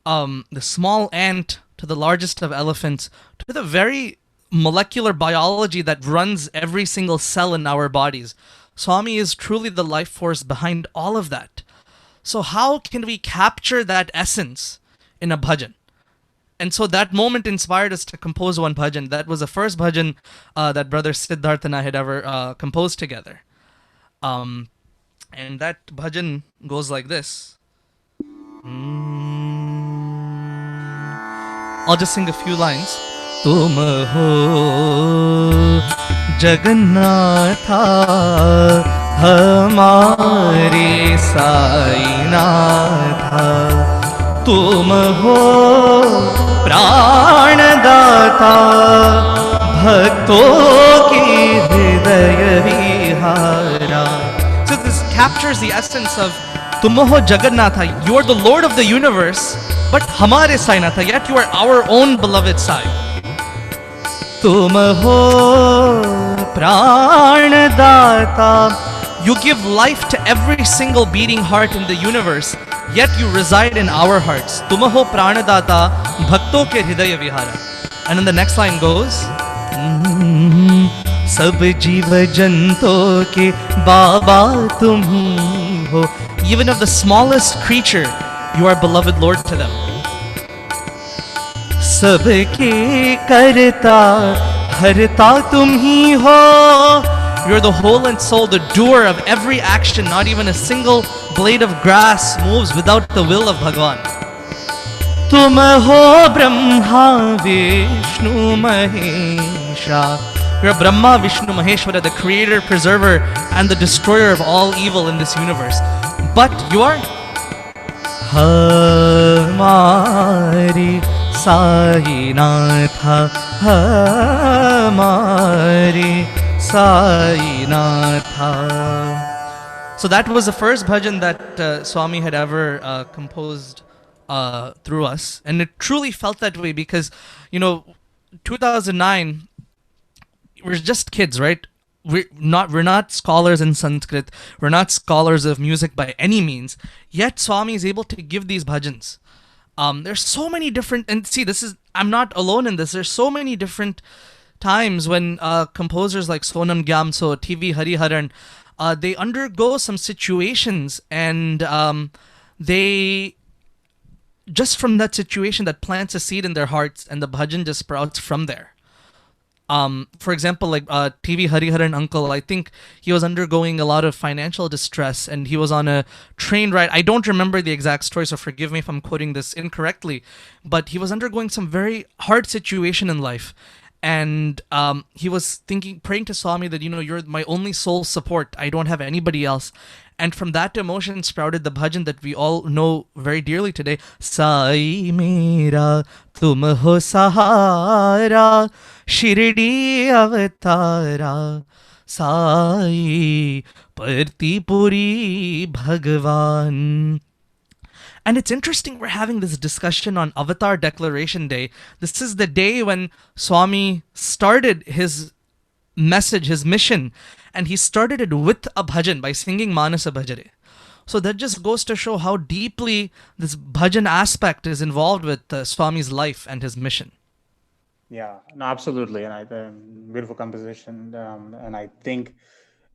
the small ant to the largest of elephants, to the very molecular biology that runs every single cell in our bodies. Swami is truly the life force behind all of that. So how can we capture that essence in a bhajan? And so that moment inspired us to compose one bhajan. That was the first bhajan that Brother Siddharth and I had ever composed together. And that bhajan goes like this. I'll just sing a few lines. तुम हो जगन्नाथा हमारे साईनाथा तुम हो प्राणदाता भक्तों की हृदय vihara. So this captures the essence of तुम हो Jagannatha. You are the Lord of the universe, but हमारे साईनाथा, yet you are our own beloved Sai. तुम हो प्राणदाता. You give life to every single beating heart in the universe, yet you reside in our hearts. तुम हो प्राणदाता भक्तों के हृदय vihara. And then the next line goes, सब जीव जंतों के बाबा तुम ही हो. Even of the smallest creature, you are beloved Lord to them. सबके करता हरता तुम ही हो. You're the whole and soul, the doer of every action. Not even a single blade of grass moves without the will of Bhagwan. तुम हो ब्रह्मा विष्णु महेशा. You're Brahma, Vishnu, Maheshwara, the creator, preserver, and the destroyer of all evil in this universe. But you are Hamari Sainatha, Hamari Sainatha. So that was the first bhajan that Swami had ever composed through us. And it truly felt that way because, 2009, we're just kids, right? we're not scholars in Sanskrit, we're not scholars of music by any means, yet Swami is able to give these bhajans. There's so many different, and see, I'm not alone in this. There's so many different times when composers like Sonam Gyamso, TV Hariharan, they undergo some situations, and they just from that situation that plants a seed in their hearts, and the bhajan just sprouts from there. For example, like TV Hariharan uncle, I think he was undergoing a lot of financial distress, and he was on a train ride. I don't remember the exact story, so forgive me if I'm quoting this incorrectly, but he was undergoing some very hard situation in life. And he was praying to Swami that, you're my only soul support. I don't have anybody else. And from that emotion sprouted the bhajan that we all know very dearly today. Sai mera tum ho sahara, shirdi avatara, sai parti puri bhagwan. And it's interesting we're having this discussion on Avatar Declaration Day. This is the day when Swami started his message, his mission, and he started it with a bhajan by singing Manasa Bhajare. So that just goes to show how deeply this bhajan aspect is involved with Swami's life and his mission. Yeah, no, absolutely. And beautiful composition. And I think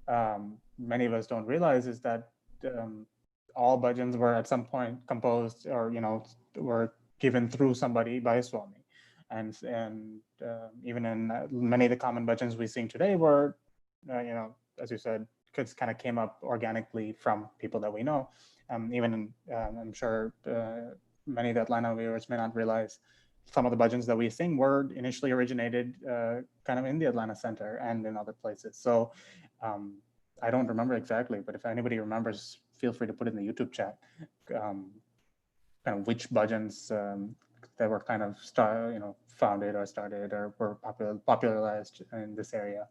many of us don't realize is that all bhajans were at some point composed or, were given through somebody by Swami. And even in many of the common bhajans we sing today were, as you said, kids kind of came up organically from people that we know. Even I'm sure many of the Atlanta viewers may not realize some of the bhajans that we sing were initially originated kind of in the Atlanta Center and in other places. So I don't remember exactly, but if anybody remembers, feel free to put it in the YouTube chat, kind of which bhajans that were kind of founded or started or were popularized in this area.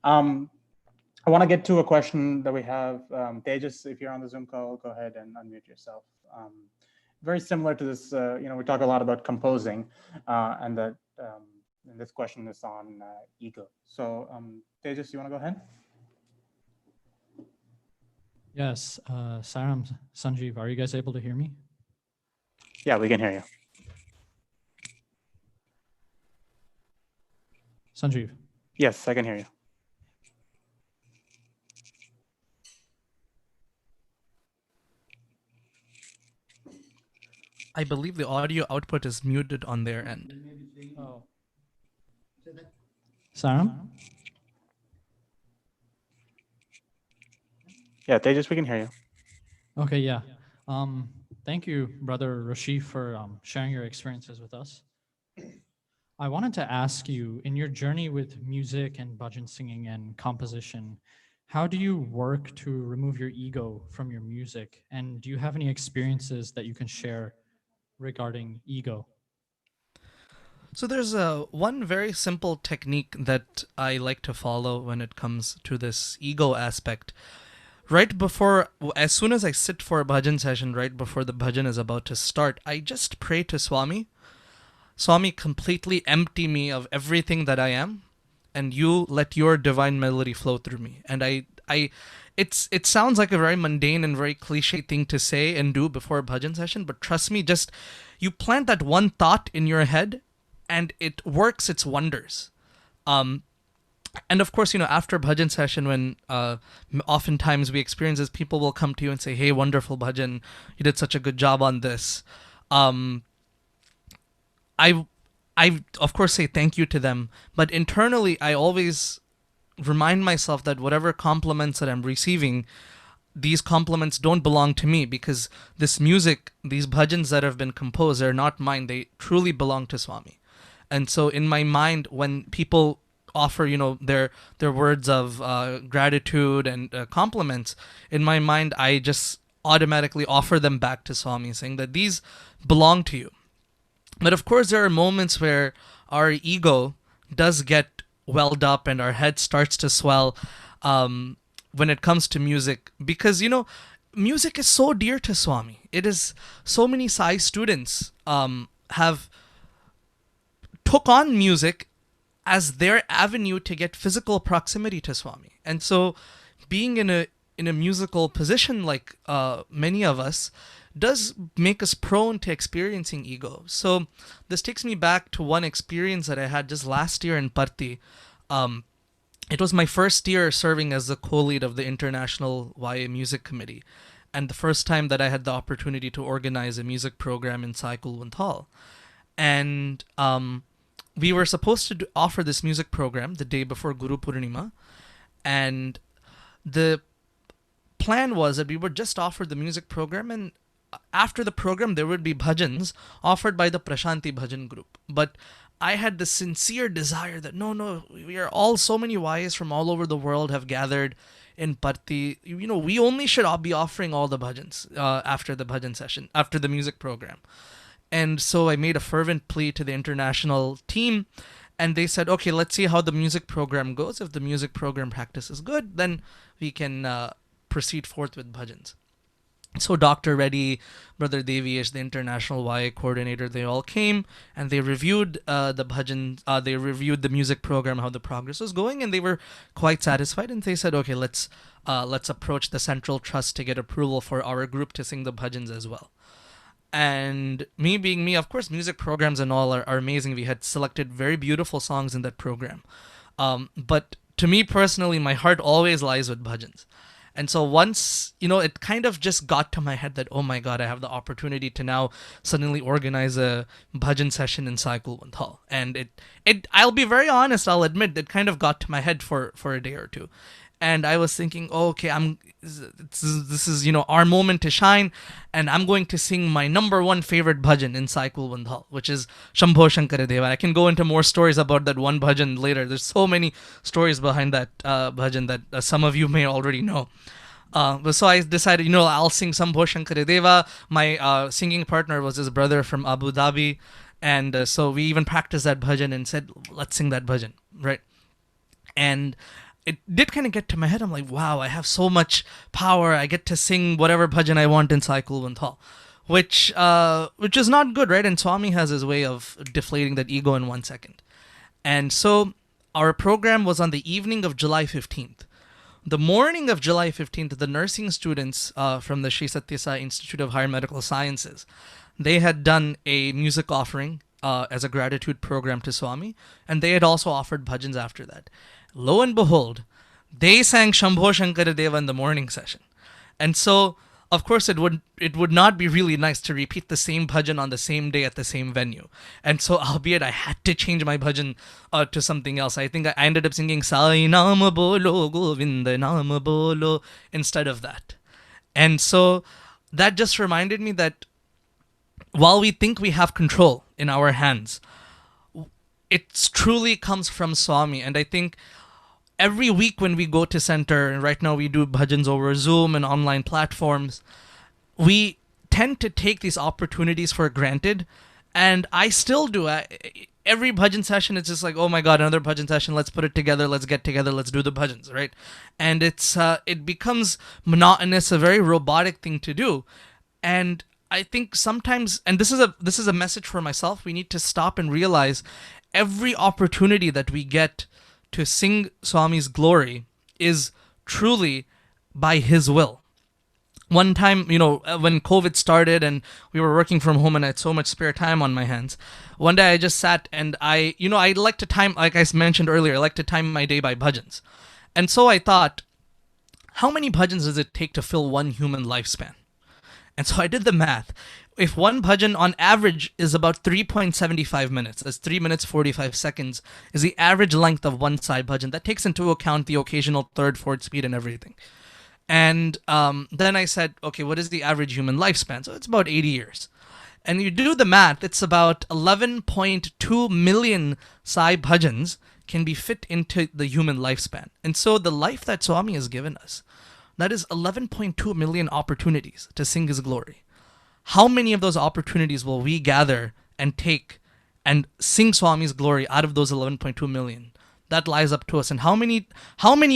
I want to get to a question that we have. Tejas, if you're on the Zoom call, go ahead and unmute yourself. Very similar to this, we talk a lot about composing, and that and this question is on ego. So Tejas, you want to go ahead? Yes, Saram, Sanjeev, are you guys able to hear me? Yeah, we can hear you. Sanjeev. Yes, I can hear you. I believe the audio output is muted on their end. Oh. Saram? Yeah, Tejas, we can hear you. Okay, yeah. Thank you, Brother Rashi, for sharing your experiences with us. I wanted to ask you, in your journey with music and bhajan singing and composition, how do you work to remove your ego from your music? And do you have any experiences that you can share regarding ego? So there's one very simple technique that I like to follow when it comes to this ego aspect. Right before, as soon as I sit for a bhajan session, right before the bhajan is about to start, I just pray to Swami. Swami, completely empty me of everything that I am, and you let your divine melody flow through me. And it sounds like a very mundane and very cliche thing to say and do before a bhajan session, but trust me, just you plant that one thought in your head, and it works its wonders. And of course, after bhajan session, when oftentimes we experience this, people will come to you and say, "Hey, wonderful bhajan, you did such a good job on this." I of course say thank you to them, but internally I always remind myself that whatever compliments that I'm receiving, these compliments don't belong to me, because this music, these bhajans that have been composed, are not mine. They truly belong to Swami. And so in my mind, when people offer, their words of gratitude and compliments, in my mind, I just automatically offer them back to Swami, saying that these belong to you. But of course, there are moments where our ego does get welled up and our head starts to swell when it comes to music, because, music is so dear to Swami. It is so many Psi students have took on music as their avenue to get physical proximity to Swami. And so being in a musical position like many of us does make us prone to experiencing ego. So this takes me back to one experience that I had just last year in Parthi. It was my first year serving as the co-lead of the International YA Music Committee, and the first time that I had the opportunity to organize a music program in Sai Kulwant Hall. And we were supposed to offer this music program the day before Guru Purnima, and the plan was that we would just offer the music program, and after the program there would be bhajans offered by the Prashanti Bhajan group. But I had the sincere desire that no, we are all, so many YAs from all over the world have gathered in Parthi. We only should all be offering all the bhajans after the bhajan session, after the music program. And so I made a fervent plea to the international team, and they said, okay, let's see how the music program goes. If the music program practice is good, then we can proceed forth with bhajans. So Dr. Reddy, Brother Devish, the international YA coordinator, they all came and they reviewed the bhajan, they reviewed the music program, how the progress was going, and they were quite satisfied. And they said, okay, let's approach the Central Trust to get approval for our group to sing the bhajans as well. And me being me, of course, music programs and all are amazing. We had selected very beautiful songs in that program. But to me personally, my heart always lies with bhajans. And so once, it kind of just got to my head that, oh my God, I have the opportunity to now suddenly organize a bhajan session in Sai Kulwant Hall. And I'll be very honest, I'll admit, it kind of got to my head for a day or two. And I was thinking, oh, okay, this is our moment to shine, and I'm going to sing my number one favorite bhajan in Sai Kulwant Hall, which is Shambho Shankara Deva. I can go into more stories about that one bhajan later. There's so many stories behind that bhajan that some of you may already know. So I decided, I'll sing Shambho Shankara Deva. My singing partner was his brother from Abu Dhabi, and so we even practiced that bhajan and said, let's sing that bhajan, right? And it did kind of get to my head. I'm like, wow, I have so much power. I get to sing whatever bhajan I want in Sai Kulwant Hall, which is not good, right? And Swami has his way of deflating that ego in 1 second. And so our program was on the evening of July 15th. The morning of July 15th, the nursing students from the Sri Sathya Sai Institute of Higher Medical Sciences, they had done a music offering as a gratitude program to Swami, and they had also offered bhajans after that. Lo and behold, they sang Shambho Shankara Deva in the morning session. And so, of course, it would not be really nice to repeat the same bhajan on the same day at the same venue. And so, albeit I had to change my bhajan to something else, I think I ended up singing Sai Nama Bolo Govinda Nama Bolo instead of that. And so, that just reminded me that while we think we have control in our hands, it truly comes from Swami. And I think every week when we go to center, and right now we do bhajans over Zoom and online platforms, we tend to take these opportunities for granted. And I still do. Every bhajan session, it's just like, oh my God, another bhajan session. Let's put it together. Let's get together. Let's do the bhajans, right? And it becomes monotonous, a very robotic thing to do. And I think sometimes, and this is a message for myself, we need to stop and realize every opportunity that we get to sing Swami's glory is truly by his will. One time, when COVID started and we were working from home and I had so much spare time on my hands, one day I just sat and I like to time, like I mentioned earlier, I like to time my day by bhajans. And so I thought, how many bhajans does it take to fill one human lifespan? And so I did the math. If one bhajan on average is about 3.75 minutes, that's 3 minutes 45 seconds, is the average length of one side bhajan. That takes into account the occasional third, fourth speed and everything. And then I said, okay, what is the average human lifespan? So it's about 80 years. And you do the math, it's about 11.2 million Sai bhajans can be fit into the human lifespan. And so the life that Swami has given us, that is 11.2 million opportunities to sing his glory. How many of those opportunities will we gather and take and sing Swami's glory out of those 11.2 million? That lies up to us. And how many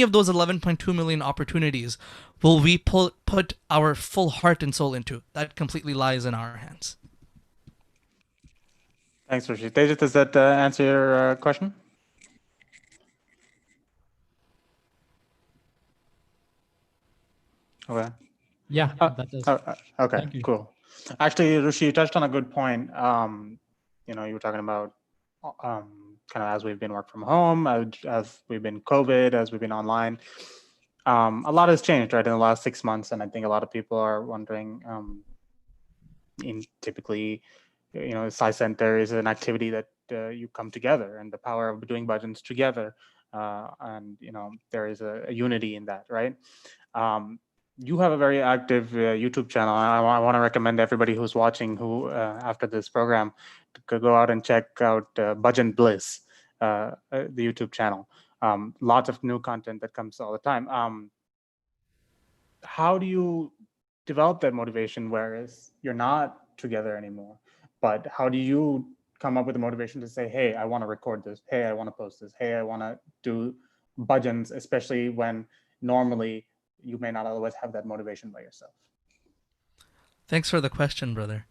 of those 11.2 million opportunities will we put our full heart and soul into? That completely lies in our hands. Thanks, Rishi. Tejas, does that answer your question? Okay. Yeah, Uh, that does. okay, Thank you. cool. Actually, Rishi, you touched on a good point. You were talking about kind of as we've been work from home, as we've been COVID, as we've been online. A lot has changed, right, in the last 6 months, and I think a lot of people are wondering. Typically, Psi Center is an activity that you come together, and the power of doing bhajans together, and there is a unity in that, right? You have a very active YouTube channel. I want to recommend everybody who's watching, who after this program, to go out and check out Bhajan Bliss, the YouTube channel. Lots of new content that comes all the time. How do you develop that motivation, whereas you're not together anymore? But how do you come up with the motivation to say, hey, I want to record this. Hey, I want to post this. Hey, I want to do bhajans, especially when normally you may not always have that motivation by yourself? Thanks for the question, brother.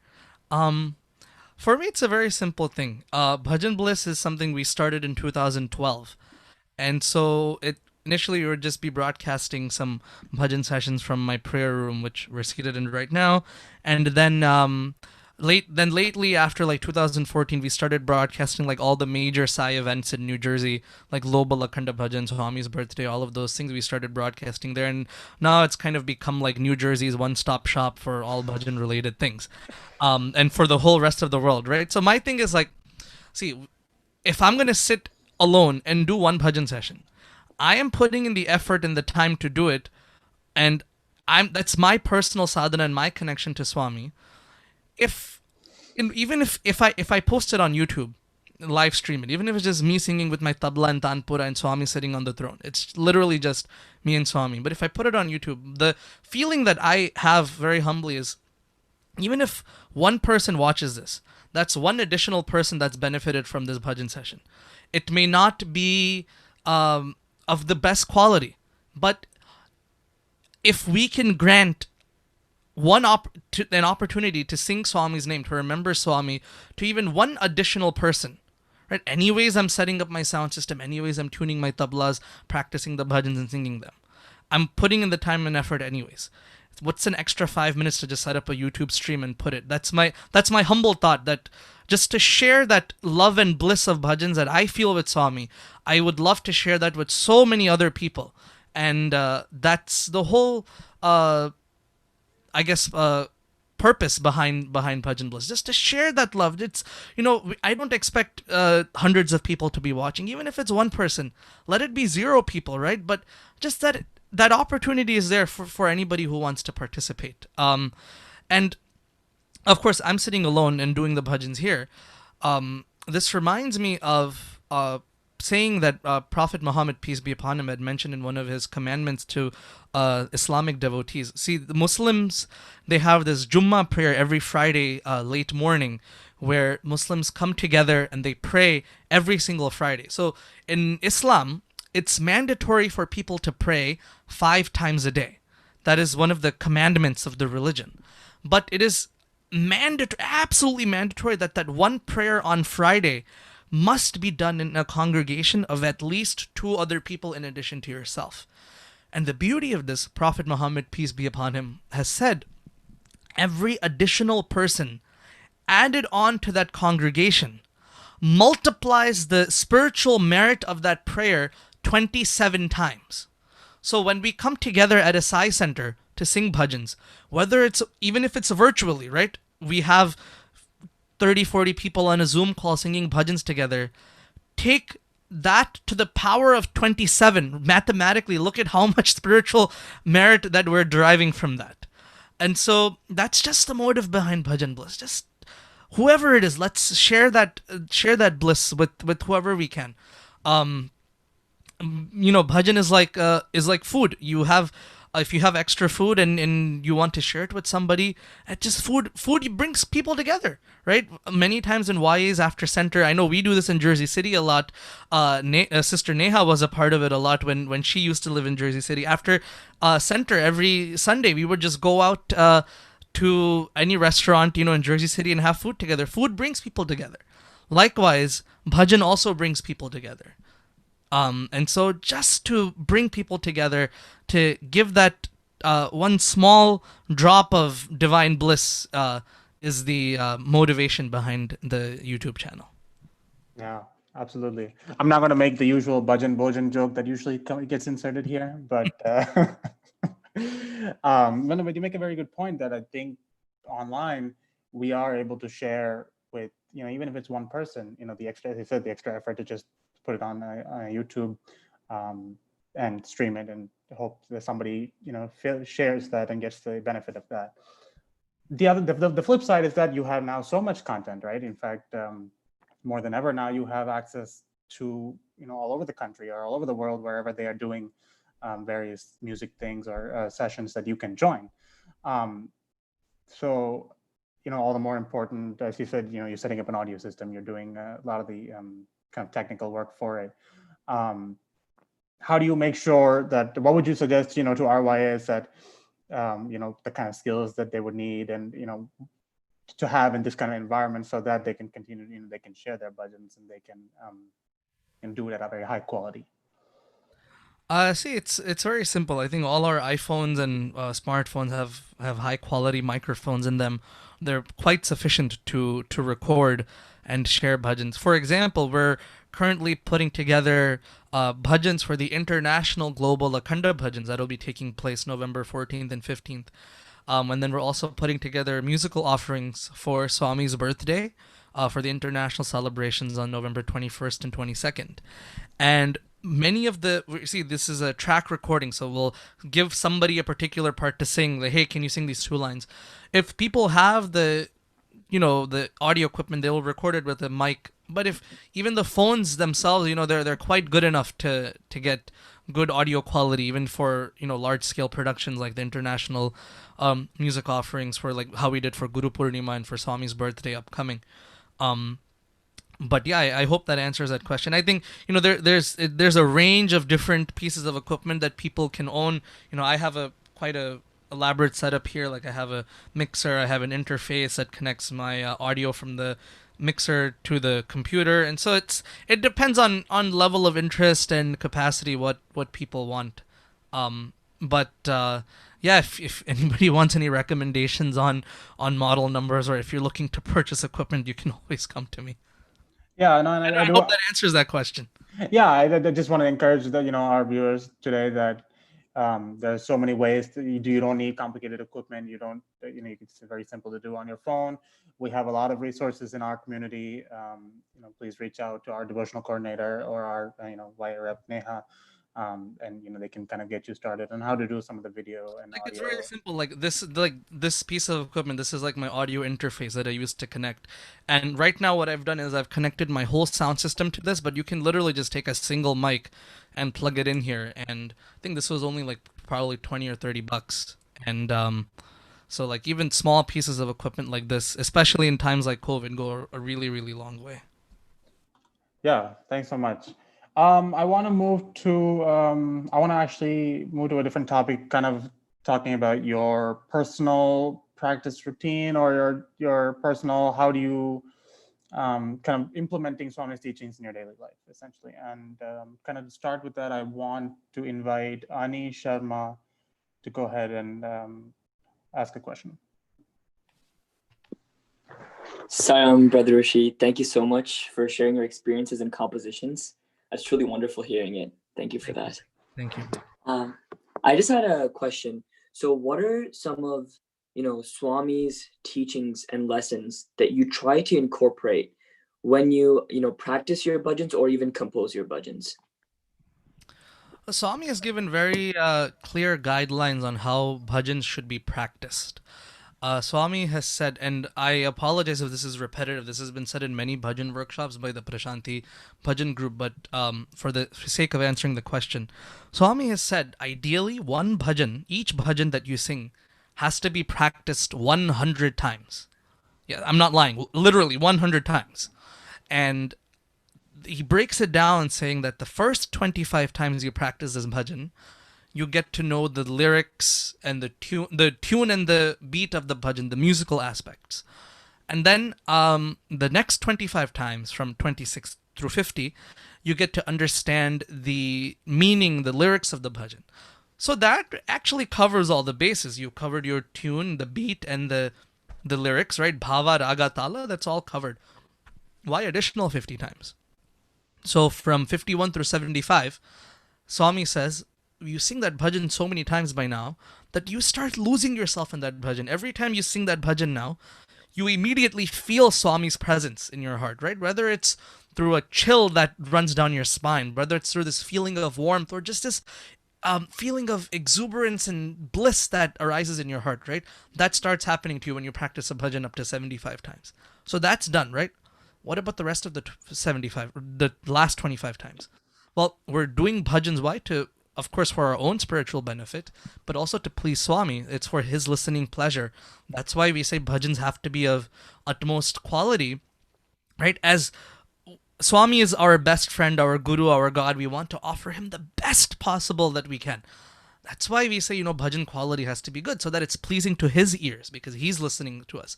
For me, it's a very simple thing. Bhajan Bliss is something we started in 2012. And so initially we would just be broadcasting some bhajan sessions from my prayer room, which we're seated in right now. And then lately, after like 2014, we started broadcasting like all the major Sai events in New Jersey, like Lobal Akhanda Bhajan, Swami's birthday, all of those things we started broadcasting there. And now it's kind of become like New Jersey's one-stop shop for all bhajan related things, and for the whole rest of the world, right? So my thing is like, see, if I'm going to sit alone and do one bhajan session, I am putting in the effort and the time to do it, and that's my personal sadhana and my connection to Swami. Even if I post it on YouTube, live stream it, even if it's just me singing with my tabla and tanpura and Swami sitting on the throne, it's literally just me and Swami. But if I put it on YouTube, the feeling that I have very humbly is, even if one person watches this, that's one additional person that's benefited from this bhajan session. It may not be of the best quality, but if we can grant an opportunity to sing Swami's name, to remember Swami, to even one additional person, right? Anyways, I'm setting up my sound system. Anyways, I'm tuning my tablas, practicing the bhajans and singing them. I'm putting in the time and effort anyways. What's an extra 5 minutes to just set up a YouTube stream and put it? That's my humble thought, that just to share that love and bliss of bhajans that I feel with Swami, I would love to share that with so many other people. And that's the whole purpose behind Bhajan Bliss, just to share that love. It's, I don't expect hundreds of people to be watching. Even if it's one person, let it be 0 people, right? But just that opportunity is there for anybody who wants to participate. And of course, I'm sitting alone and doing the bhajans here. This reminds me of saying that Prophet Muhammad, peace be upon him, had mentioned in one of his commandments to Islamic devotees. See, the Muslims, they have this Jummah prayer every Friday late morning, where Muslims come together and they pray every single Friday. So in Islam, it's mandatory for people to pray 5 times a day. That is one of the commandments of the religion. But it is absolutely mandatory that one prayer on Friday must be done in a congregation of at least 2 other people in addition to yourself. And the beauty of this, Prophet Muhammad, peace be upon him, has said, every additional person added on to that congregation multiplies the spiritual merit of that prayer 27 times. So when we come together at a Psi Center to sing bhajans, even if it's virtually, right? We have 30, 40 people on a Zoom call singing bhajans together. Take that to the power of 27. Mathematically, look at how much spiritual merit that we're deriving from that. And so that's just the motive behind Bhajan Bliss. Just whoever it is, let's share that bliss with whoever we can. Bhajan is like food. You have if you have extra food and you want to share it with somebody, just food brings people together, right? Many times in YAs after center, I know we do this in Jersey City a lot. Sister Neha was a part of it a lot when she used to live in Jersey City. After center every Sunday, we would just go out to any restaurant, in Jersey City and have food together. Food brings people together. Likewise, bhajan also brings people together. And so just to bring people together, to give that one small drop of divine bliss is the motivation behind the YouTube channel. Yeah, absolutely. I'm not going to make the usual bhajan bojan joke that usually gets inserted here, but but you make a very good point that I think online we are able to share with, even if it's one person, the extra, as you said, the extra effort to just put it on YouTube and stream it and hope that somebody, shares that and gets the benefit of that. The flip side is that you have now so much content, right? In fact, more than ever now, you have access to, all over the country or all over the world, wherever they are doing various music things or sessions that you can join. So, all the more important, as you said, you're setting up an audio system, you're doing a lot of the kind of technical work for it. How do you make sure that, what would you suggest, to RYAs that, the kind of skills that they would need and, to have in this kind of environment so that they can continue, they can share their bhajans and they can and do it at a very high quality? See, it's very simple. I think all our iPhones and smartphones have high quality microphones in them. They're quite sufficient to record and share bhajans. For example, we're currently putting together bhajans for the International Global Akhanda Bhajans that will be taking place November 14th and 15th. And then we're also putting together musical offerings for Swami's birthday for the international celebrations on November 21st and 22nd. And many of this is a track recording, so we'll give somebody a particular part to sing. Like, hey, can you sing these 2 lines? If people have the audio equipment, they will record it with a mic. But if even the phones themselves, they're quite good enough to get good audio quality, even for large scale productions like the international music offerings for like how we did for Guru Purnima and for Swami's birthday upcoming. But yeah, I hope that answers that question. I think there's a range of different pieces of equipment that people can own. I have quite a elaborate setup here. Like I have a mixer, I have an interface that connects my audio from the mixer to the computer, and so it depends on level of interest and capacity what people want. But yeah, if anybody wants any recommendations on model numbers, or if you're looking to purchase equipment, you can always come to me. Yeah, no, and I hope that answers that question. Yeah, I just want to encourage that our viewers today that there's so many ways that you don't need complicated equipment. You don't, it's very simple to do on your phone. We have a lot of resources in our community. Please reach out to our devotional coordinator or our, YA rep Neha, and they can kind of get you started on how to do some of the video and audio. It's very simple. Like this piece of equipment, this is like my audio interface that I use to connect. And right now what I've done is I've connected my whole sound system to this, but you can literally just take a single mic and plug it in here. And I think this was only like probably $20 or $30. And so like even small pieces of equipment like this, especially in times like COVID, go a really, really long way. Yeah, thanks so much. I want to actually move to a different topic, kind of talking about your personal practice routine or your personal, how do you kind of implementing Swami's teachings in your daily life, essentially. And kind of to start with that, I want to invite Ani Sharma to go ahead and ask a question. Sayam, Brother Rishi, thank you so much for sharing your experiences and compositions. That's truly wonderful hearing it. Thank you for that. Thank you. I just had a question. So what are some of, Swami's teachings and lessons that you try to incorporate when you, practice your bhajans or even compose your bhajans? Swami has given very clear guidelines on how bhajans should be practiced. Swami has said, and I apologize if this is repetitive, this has been said in many bhajan workshops by the Prashanti Bhajan group, but for the sake of answering the question, Swami has said, ideally each bhajan that you sing has to be practiced 100 times. Yeah, I'm not lying, literally 100 times. And he breaks it down saying that the first 25 times you practice this bhajan, you get to know the lyrics and the tune and the beat of the bhajan, the musical aspects. And then the next 25 times, from 26 through 50, you get to understand the meaning, the lyrics of the bhajan. So that actually covers all the bases. You covered your tune, the beat, and the lyrics, right? Bhava, raga, tala, that's all covered. Why additional 50 times? So from 51 through 75, Swami says, you sing that bhajan so many times by now that you start losing yourself in that bhajan. Every time you sing that bhajan now, you immediately feel Swami's presence in your heart, right? Whether it's through a chill that runs down your spine, whether it's through this feeling of warmth or just this feeling of exuberance and bliss that arises in your heart, right? That starts happening to you when you practice a bhajan up to 75 times. So that's done, right? What about the rest of the 75, the last 25 times? Well, we're doing bhajans, why? Of course, for our own spiritual benefit, but also to please Swami. It's for his listening pleasure. That's why we say bhajans have to be of utmost quality, right? As Swami is our best friend, our guru, our God, we want to offer him the best possible that we can. That's why we say, bhajan quality has to be good so that it's pleasing to his ears because he's listening to us.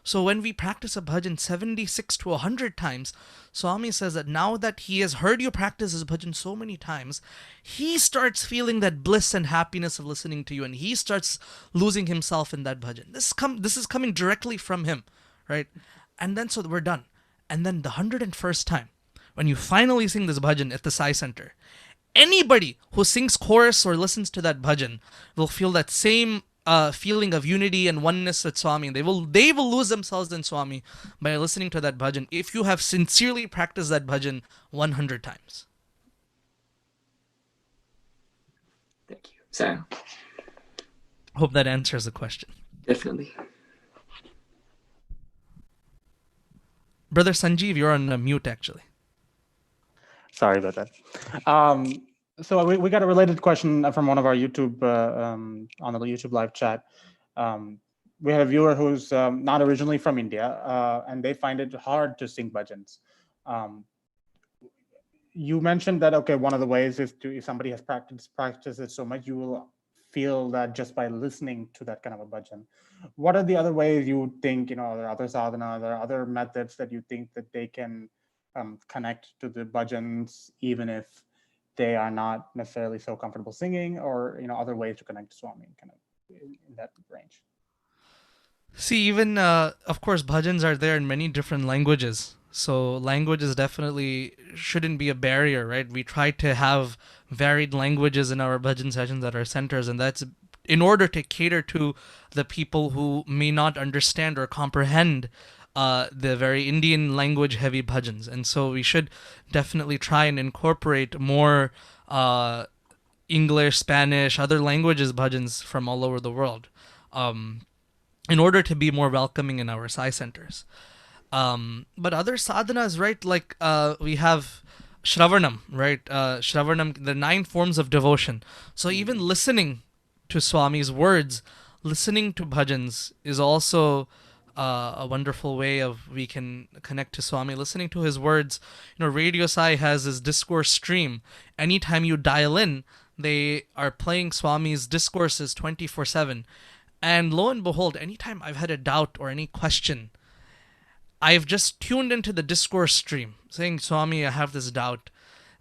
So when we practice a bhajan 76 to 100 times, Swami says that now that he has heard you practice his bhajan so many times, he starts feeling that bliss and happiness of listening to you, and he starts losing himself in that bhajan. This is coming directly from him, right? And then so we're done. And then the 101st time, when you finally sing this bhajan at the Sai Center, anybody who sings chorus or listens to that bhajan will feel that same feeling of unity and oneness with Swami. They will lose themselves in Swami by listening to that bhajan if you have sincerely practiced that bhajan 100 times. Thank you. So, hope that answers the question. Definitely. Brother Sanjeev, you're on mute actually. Sorry about that. So we got a related question from one of our YouTube, on the YouTube live chat. We have a viewer who's not originally from India, and they find it hard to sing bhajans. You mentioned that, okay, one of the ways is if somebody has practiced it so much, you will feel that just by listening to that kind of a bhajan. What are the other ways you think, there are other sadhana, there are other methods that you think that they can connect to the bhajans, even if they are not necessarily so comfortable singing, or other ways to connect to Swami, kind of in that range? See, even of course, bhajans are there in many different languages. So languages definitely shouldn't be a barrier, right? We try to have varied languages in our bhajan sessions at our centers, and that's in order to cater to the people who may not understand or comprehend the very Indian language heavy bhajans. And so we should definitely try and incorporate more English, Spanish, other languages bhajans from all over the world in order to be more welcoming in our Sai centers. But other sadhanas, right, like we have Shravanam, right? Shravanam, the 9 forms of devotion. So even listening to Swami's words, listening to bhajans is also a wonderful way of we can connect to Swami. Listening to his words, Radio Sai has this discourse stream. Anytime you dial in, they are playing Swami's discourses 24/7. And lo and behold, anytime I've had a doubt or any question, I've just tuned into the discourse stream, saying, Swami, I have this doubt.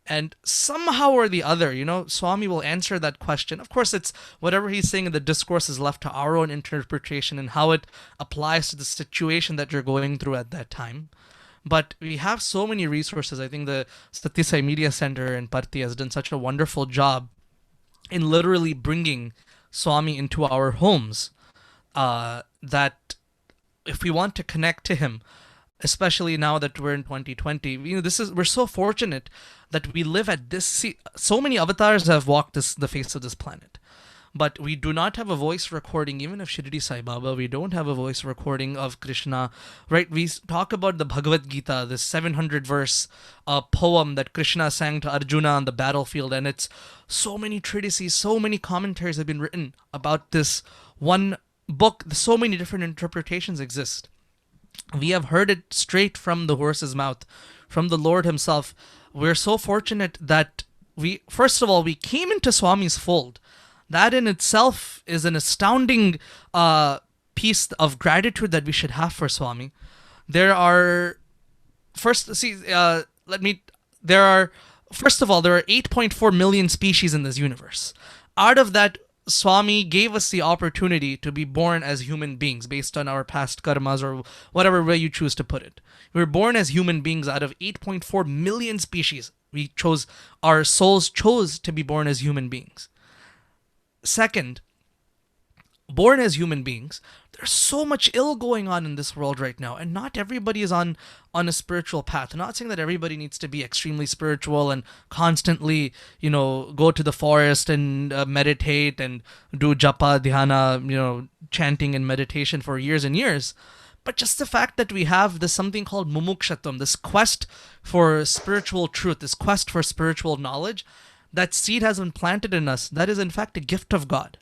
And somehow or the other, Swami will answer that question. Of course, it's whatever he's saying in the discourse is left to our own interpretation and how it applies to the situation that you're going through at that time. But we have so many resources. I think the Sathya Sai Media Center in Parthi has done such a wonderful job in literally bringing Swami into our homes, that if we want to connect to him, especially now that we're in 2020, we're so fortunate that we live at this. So many avatars have walked the face of this planet, but we do not have a voice recording even of Shirdi Sai Baba. We don't have a voice recording of Krishna, right? We talk about the Bhagavad Gita, this 700 verse poem that Krishna sang to Arjuna on the battlefield, and it's so many treatises, so many commentaries have been written about this one book. So many different interpretations exist. We have heard it straight from the horse's mouth, from the Lord himself. We're so fortunate that first of all, we came into Swami's fold. That in itself is an astounding piece of gratitude that we should have for Swami. There are 8.4 million species in this universe. out of that, Swami gave us the opportunity to be born as human beings based on our past karmas, or whatever way you choose to put it. We were born as human beings out of 8.4 million species. Our souls chose to be born as human beings. Second, born as human beings, there's so much ill going on in this world right now, and not everybody is on a spiritual path. I'm not saying that everybody needs to be extremely spiritual and constantly, go to the forest and meditate and do japa, dhyana, chanting and meditation for years and years. But just the fact that we have this something called mumukshatam, this quest for spiritual truth, this quest for spiritual knowledge, that seed has been planted in us, that is in fact a gift of God.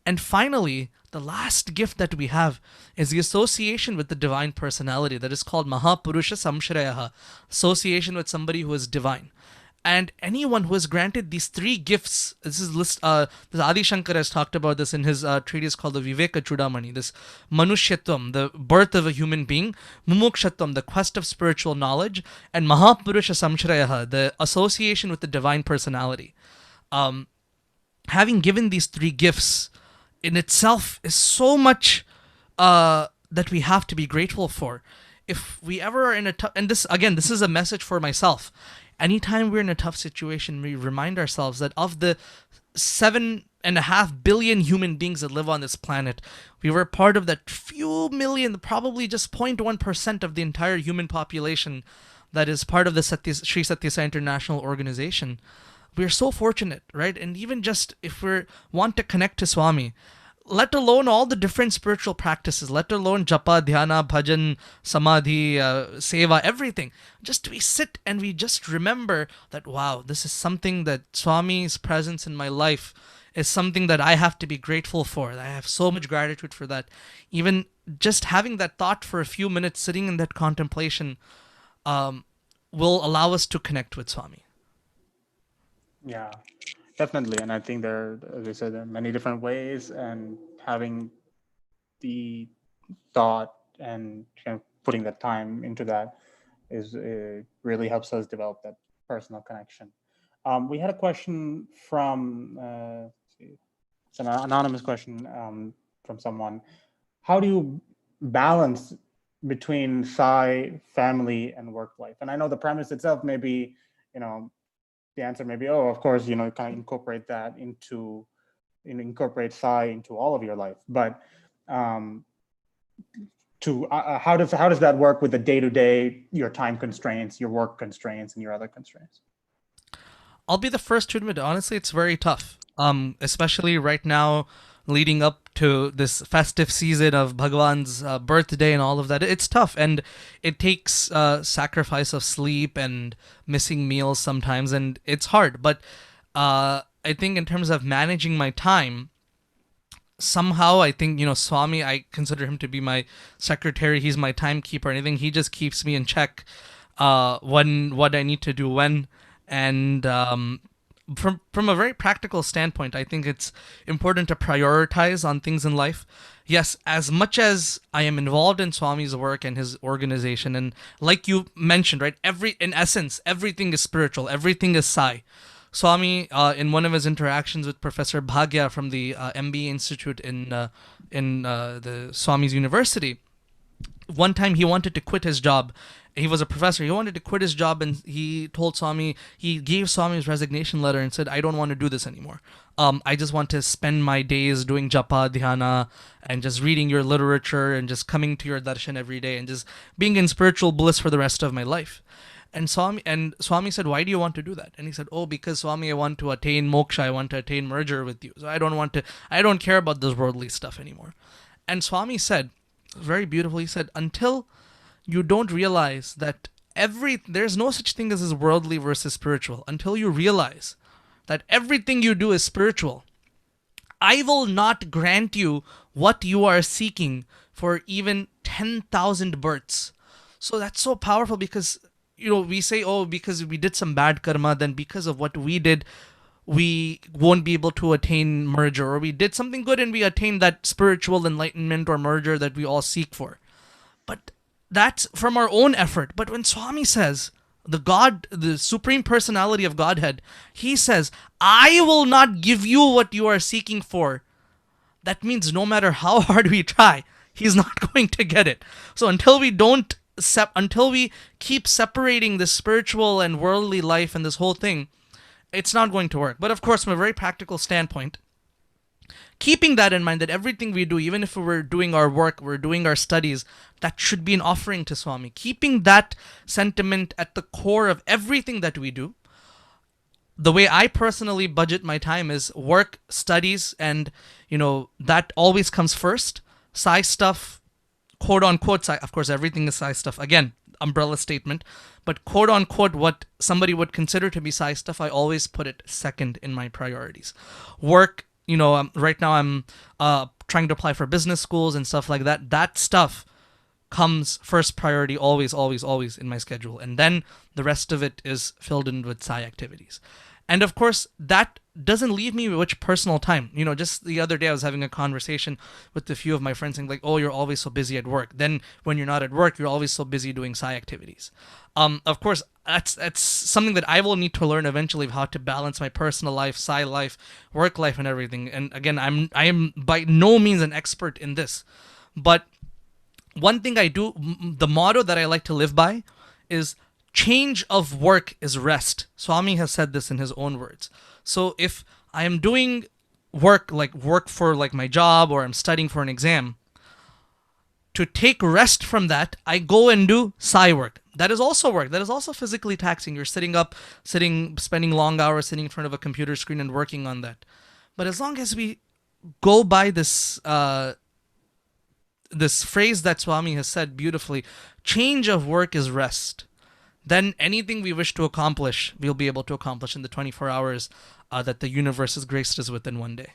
And finally, the last gift that we have is the association with the divine personality, that is called Mahapurusha Samshrayaha, association with somebody who is divine. And anyone who is granted these three gifts, this Adi Shankara has talked about this in his treatise called the Viveka Chudamani, this Manushyatam, the birth of a human being, Mumukshatam, the quest of spiritual knowledge, and Mahapurusha Samshrayaha, the association with the divine personality. Having given these three gifts in itself is so much that we have to be grateful for. If we ever are in a tough, and this is a message for myself. Anytime we're in a tough situation, we remind ourselves that of the 7.5 billion human beings that live on this planet, we were part of that few million, probably just 0.1% of the entire human population that is part of the Sri Sathya Sai International Organization. We are so fortunate, right? And even just if we want to connect to Swami, let alone all the different spiritual practices, let alone japa, dhyana, bhajan, samadhi, seva, everything. Just we sit and we just remember that, wow, this is something that Swami's presence in my life is something that I have to be grateful for. I have so much gratitude for that. Even just having that thought for a few minutes, sitting in that contemplation, will allow us to connect with Swami. Yeah, definitely. And I think as I said, there are many different ways, and having the thought and kind of putting that time into that really helps us develop that personal connection. We had a question from, it's an anonymous question from someone. How do you balance between Psi, family, and work life? And I know the premise itself may be, the answer may be, oh, of course, kind of incorporate that incorporate Psi into all of your life. But how does that work with the day-to-day, your time constraints, your work constraints, and your other constraints? I'll be the first to admit, honestly, it's very tough. Especially right now, leading up to this festive season of Bhagwan's birthday and all of that. It's tough, and it takes sacrifice of sleep and missing meals sometimes, and it's hard. But I think in terms of managing my time, somehow I think, Swami, I consider him to be my secretary. He's my timekeeper, and I think he just keeps me in check what I need to do when. And from a very practical standpoint, I think it's important to prioritize on things in life. Yes, as much as I am involved in Swami's work and his organization, and like you mentioned, right, in essence, everything is spiritual, everything is Sai. Swami, in one of his interactions with Professor Bhagya from the MBA Institute in the Swami's University, one time he wanted to quit his job. He was a professor. He wanted to quit his job, and he told Swami, he gave Swami his resignation letter and said, I don't want to do this anymore. I just want to spend my days doing japa, dhyana, and just reading your literature and just coming to your darshan every day and just being in spiritual bliss for the rest of my life. And Swami said, why do you want to do that? And he said, oh, because Swami, I want to attain moksha. I want to attain merger with you. So I don't care about this worldly stuff anymore. And Swami said, very beautifully, he said, until you don't realize that there's no such thing as this worldly versus spiritual, until you realize that everything you do is spiritual, I will not grant you what you are seeking for even 10,000 births. So that's so powerful, because we say, oh, because we did some bad karma, then because of what we did, we won't be able to attain merger, or we did something good and we attained that spiritual enlightenment or merger that we all seek for. But that's from our own effort. But when Swami says, the Supreme Personality of Godhead, he says, I will not give you what you are seeking for. That means no matter how hard we try, he's not going to get it. So until we keep separating the spiritual and worldly life and this whole thing, it's not going to work. But of course, from a very practical standpoint, keeping that in mind, that everything we do, even if we're doing our work, we're doing our studies, that should be an offering to Swami. Keeping that sentiment at the core of everything that we do. The way I personally budget my time is work, studies, and that always comes first. Psi stuff, quote unquote Psi, of course everything is Psi stuff, again, umbrella statement, but quote unquote what somebody would consider to be Psi stuff, I always put it second in my priorities. Work, right now I'm trying to apply for business schools and stuff like that. That stuff comes first priority, always, always, always in my schedule. And then the rest of it is filled in with Psi activities. And of course, that doesn't leave me with much personal time. Just the other day I was having a conversation with a few of my friends saying like, oh, you're always so busy at work. Then when you're not at work, you're always so busy doing Psi activities. Of course, that's something that I will need to learn eventually, of how to balance my personal life, Psi life, work life, and everything. And again, I am by no means an expert in this. But one thing I do, the motto that I like to live by is change of work is rest. Swami has said this in his own words. So if I am doing work for like my job, or I'm studying for an exam, to take rest from that, I go and do Psi work. That is also work. That is also physically taxing. You're spending long hours sitting in front of a computer screen and working on that. But as long as we go by this phrase that Swami has said beautifully, change of work is rest, then anything we wish to accomplish, we'll be able to accomplish in the 24 hours that the universe has graced us with in one day.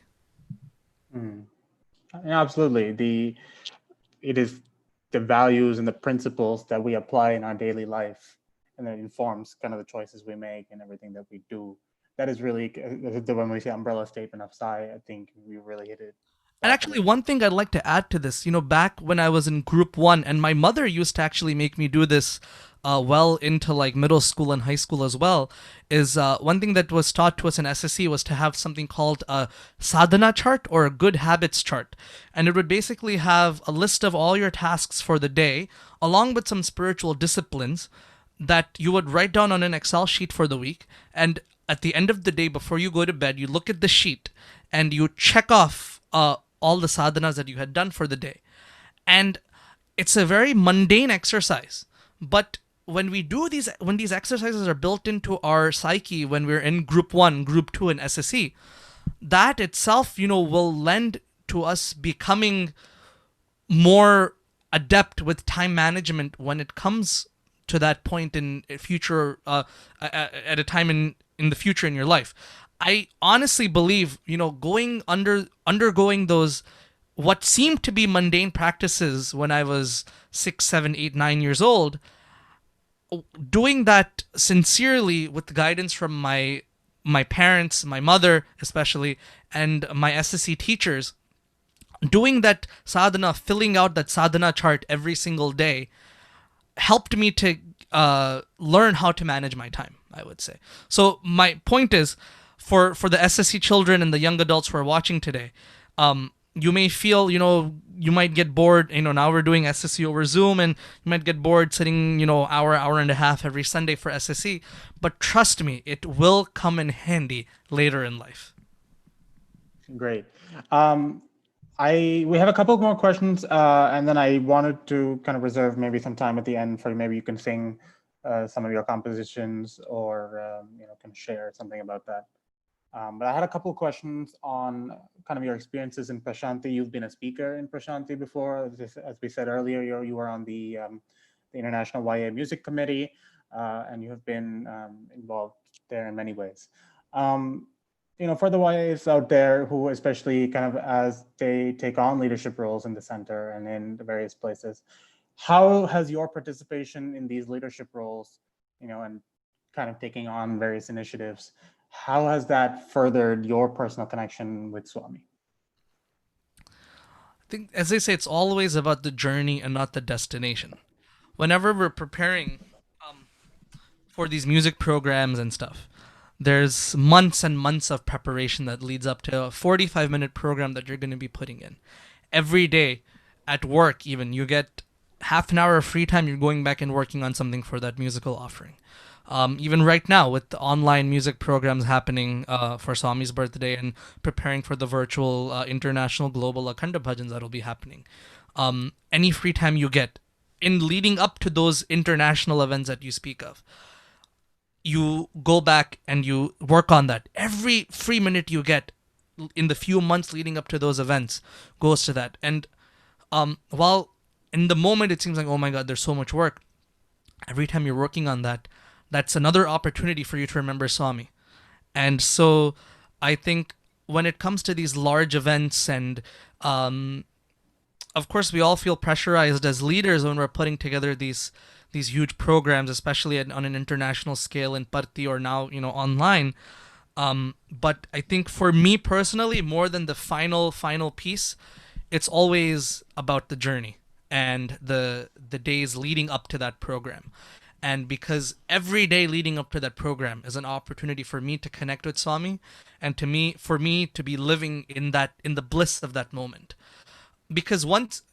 Absolutely. It is the values and the principles that we apply in our daily life, and it informs kind of the choices we make and everything that we do. That is really, when we say umbrella statement of Psi, I think we really hit it. And actually, one thing I'd like to add to this, back when I was in group 1, and my mother used to actually make me do this well into like middle school and high school as well, is one thing that was taught to us in SSC was to have something called a sadhana chart, or a good habits chart. And it would basically have a list of all your tasks for the day, along with some spiritual disciplines that you would write down on an Excel sheet for the week. And at the end of the day, before you go to bed, you look at the sheet and you check off all the sadhanas that you had done for the day. And it's a very mundane exercise, but when these exercises are built into our psyche when we're in group 1, group 2, and SSE, that itself, will lend to us becoming more adept with time management when it comes to that point in future, at a time in the future in your life. I honestly believe, undergoing those what seemed to be mundane practices when I was 6, 7, 8, 9 years old, doing that sincerely with guidance from my parents, my mother especially, and my SSC teachers, doing that sadhana, filling out that sadhana chart every single day, helped me to learn how to manage my time, I would say. So my point is, for the SSC children and the young adults who are watching today, you may feel, you might get bored. Now we're doing SSC over Zoom, and you might get bored sitting, hour and a half every Sunday for SSC. But trust me, it will come in handy later in life. Great. We have a couple more questions, and then I wanted to kind of reserve maybe some time at the end for maybe you can sing some of your compositions, or can share something about that. But I had a couple of questions on kind of your experiences in Prashanti. You've been a speaker in Prashanti before. As we said earlier, you were on the International YA Music Committee, and you have been involved there in many ways. For the YAs out there who, especially kind of as they take on leadership roles in the center and in the various places, how has your participation in these leadership roles, and kind of taking on various initiatives, how has that furthered your personal connection with Swami? I think, as they say, it's always about the journey and not the destination. Whenever we're preparing for these music programs and stuff, there's months and months of preparation that leads up to a 45-minute program that you're going to be putting in. Every day at work, even, you get half an hour of free time, you're going back and working on something for that musical offering. Even right now, with the online music programs happening for Swami's birthday and preparing for the virtual international global Akhanda bhajans that will be happening. Any free time you get in leading up to those international events that you speak of, you go back and you work on that. Every free minute you get in the few months leading up to those events goes to that. And while in the moment it seems like, oh my God, there's so much work, every time you're working on that, that's another opportunity for you to remember Swami. And so I think when it comes to these large events, and of course we all feel pressurized as leaders when we're putting together these huge programs, especially on an international scale in Parthi or now, online. But I think for me personally, more than the final piece, it's always about the journey and the days leading up to that program. And because every day leading up to that program is an opportunity for me to connect with Swami, and for me to be living in the bliss of that moment. Because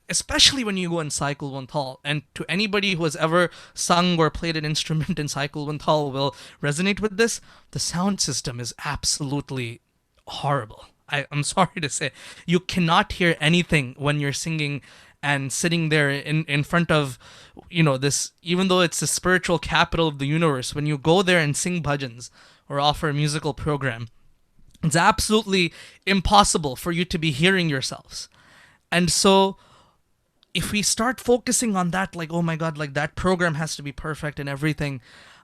especially when you go in Sai Kulwant, and to anybody who has ever sung or played an instrument in Sai Kulwant will resonate with this, the sound system is absolutely horrible. I'm sorry to say. You cannot hear anything when you're singing and sitting there in front of, this, even though it's the spiritual capital of the universe, when you go there and sing bhajans or offer a musical program, it's absolutely impossible for you to be hearing yourselves. And so if we start focusing on that, like, oh my God, like that program has to be perfect and everything,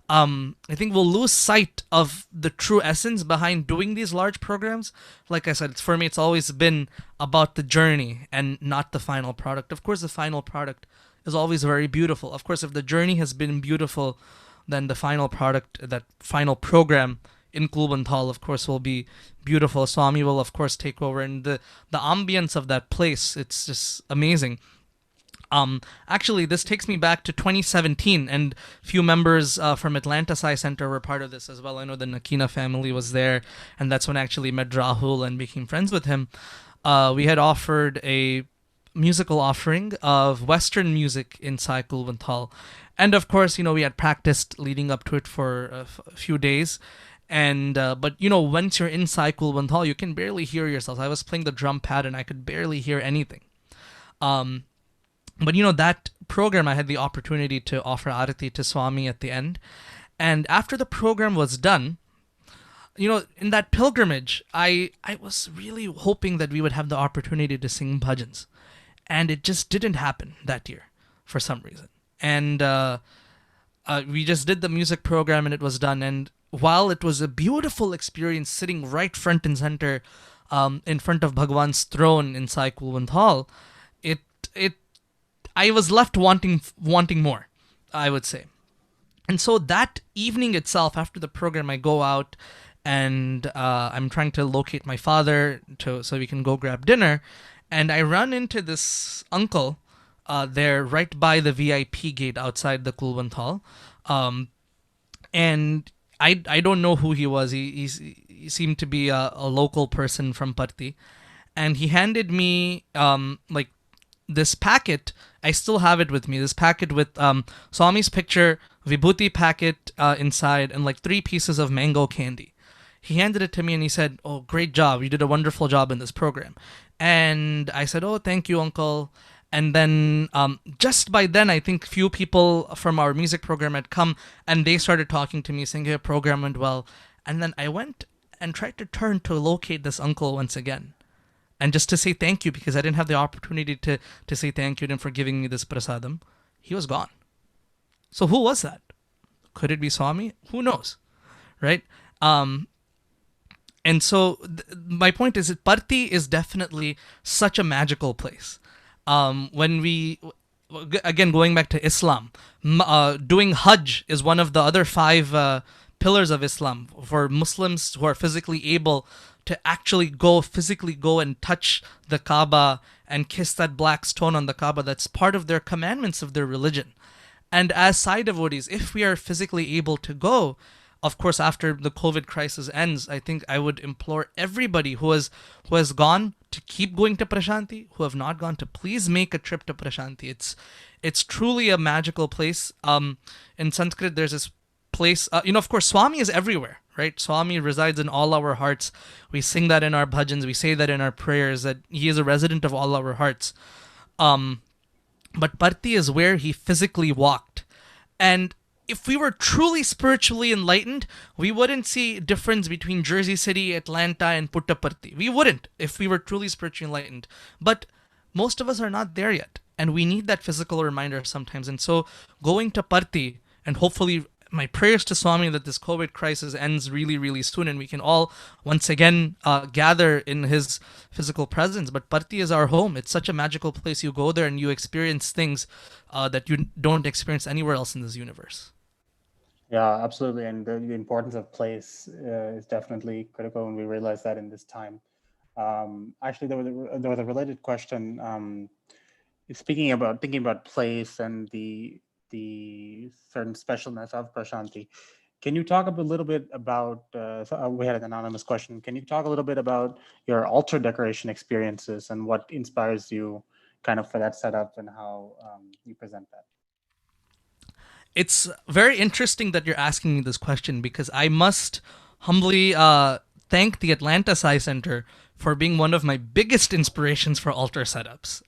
I think we'll lose sight of the true essence behind doing these large programs. Like I said, for me, it's always been about the journey and not the final product. Of course, the final product is always very beautiful. Of course, if the journey has been beautiful, then the final product, that final program in Kulbanthal, of course, will be beautiful. Swami will, of course, take over. And the ambience of that place, it's just amazing. Actually, this takes me back to 2017, and few members from Atlanta Sai Center were part of this as well. I know the Nakina family was there, and that's when I actually met Rahul and became friends with him. We had offered a musical offering of Western music in Sai Kulbanthal. And of course, we had practiced leading up to it for a few days. And but once you're in Sai Kulbanthal, you can barely hear yourself. I was playing the drum pad and I could barely hear anything. But that program, I had the opportunity to offer Arati to Swami at the end. And after the program was done, in that pilgrimage, I was really hoping that we would have the opportunity to sing bhajans. And it just didn't happen that year for some reason. And we just did the music program and it was done. And while it was a beautiful experience sitting right front and center in front of Bhagwan's throne in Sai Kulbanthal, I was left wanting more, I would say. And so that evening itself, after the program, I go out and I'm trying to locate my father so we can go grab dinner. And I run into this uncle there right by the VIP gate outside the Kulbanthal. And I don't know who he was. He seemed to be a local person from Parthi. And he handed me this packet. I still have it with me. This packet with Swami's picture, Vibhuti packet inside, and 3 pieces of mango candy. He handed it to me and he said, "Oh, great job. You did a wonderful job in this program." And I said, "Oh, thank you, uncle." And then just by then, I think few people from our music program had come and they started talking to me, saying, "Your program went well." And then I went and tried to turn to locate this uncle once again. And just to say thank you, because I didn't have the opportunity to say thank you to him for giving me this prasadam. He was gone. So who was that? Could it be Swami? Who knows, right? And so my point is that Parthi is definitely such a magical place. When we, again, going back to Islam, doing Hajj is one of the other 5 pillars of Islam for Muslims who are physically able to actually physically go and touch the Kaaba and kiss that black stone on the Kaaba. That's part of their commandments of their religion. And as Sai devotees, if we are physically able to go, of course, after the COVID crisis ends, I think I would implore everybody who has gone to keep going to Prashanti, who have not gone to please make a trip to Prashanti. It's truly a magical place. In Sanskrit, there's this place. Of course, Swami is everywhere, right? Swami resides in all our hearts. We sing that in our bhajans. We say that in our prayers, that he is a resident of all our hearts. But Parthi is where he physically walked. And if we were truly spiritually enlightened, we wouldn't see difference between Jersey City, Atlanta, and Puttaparthi. We wouldn't if we were truly spiritually enlightened. But most of us are not there yet. And we need that physical reminder sometimes. And so going to Parthi, and hopefully my prayers to Swami that this COVID crisis ends really, really soon and we can all once again gather in his physical presence. But Parthi is our home. It's such a magical place. You go there and you experience things that you don't experience anywhere else in this universe. Yeah, absolutely. And the importance of place is definitely critical, and we realize that in this time. Actually, there was a related question. Thinking about place and the certain specialness of Prashanti. Can you talk a little bit about, we had an anonymous question. Can you talk a little bit about your altar decoration experiences and what inspires you kind of for that setup and how you present that? It's very interesting that you're asking me this question, because I must humbly thank the Atlanta Psi Center for being one of my biggest inspirations for altar setups.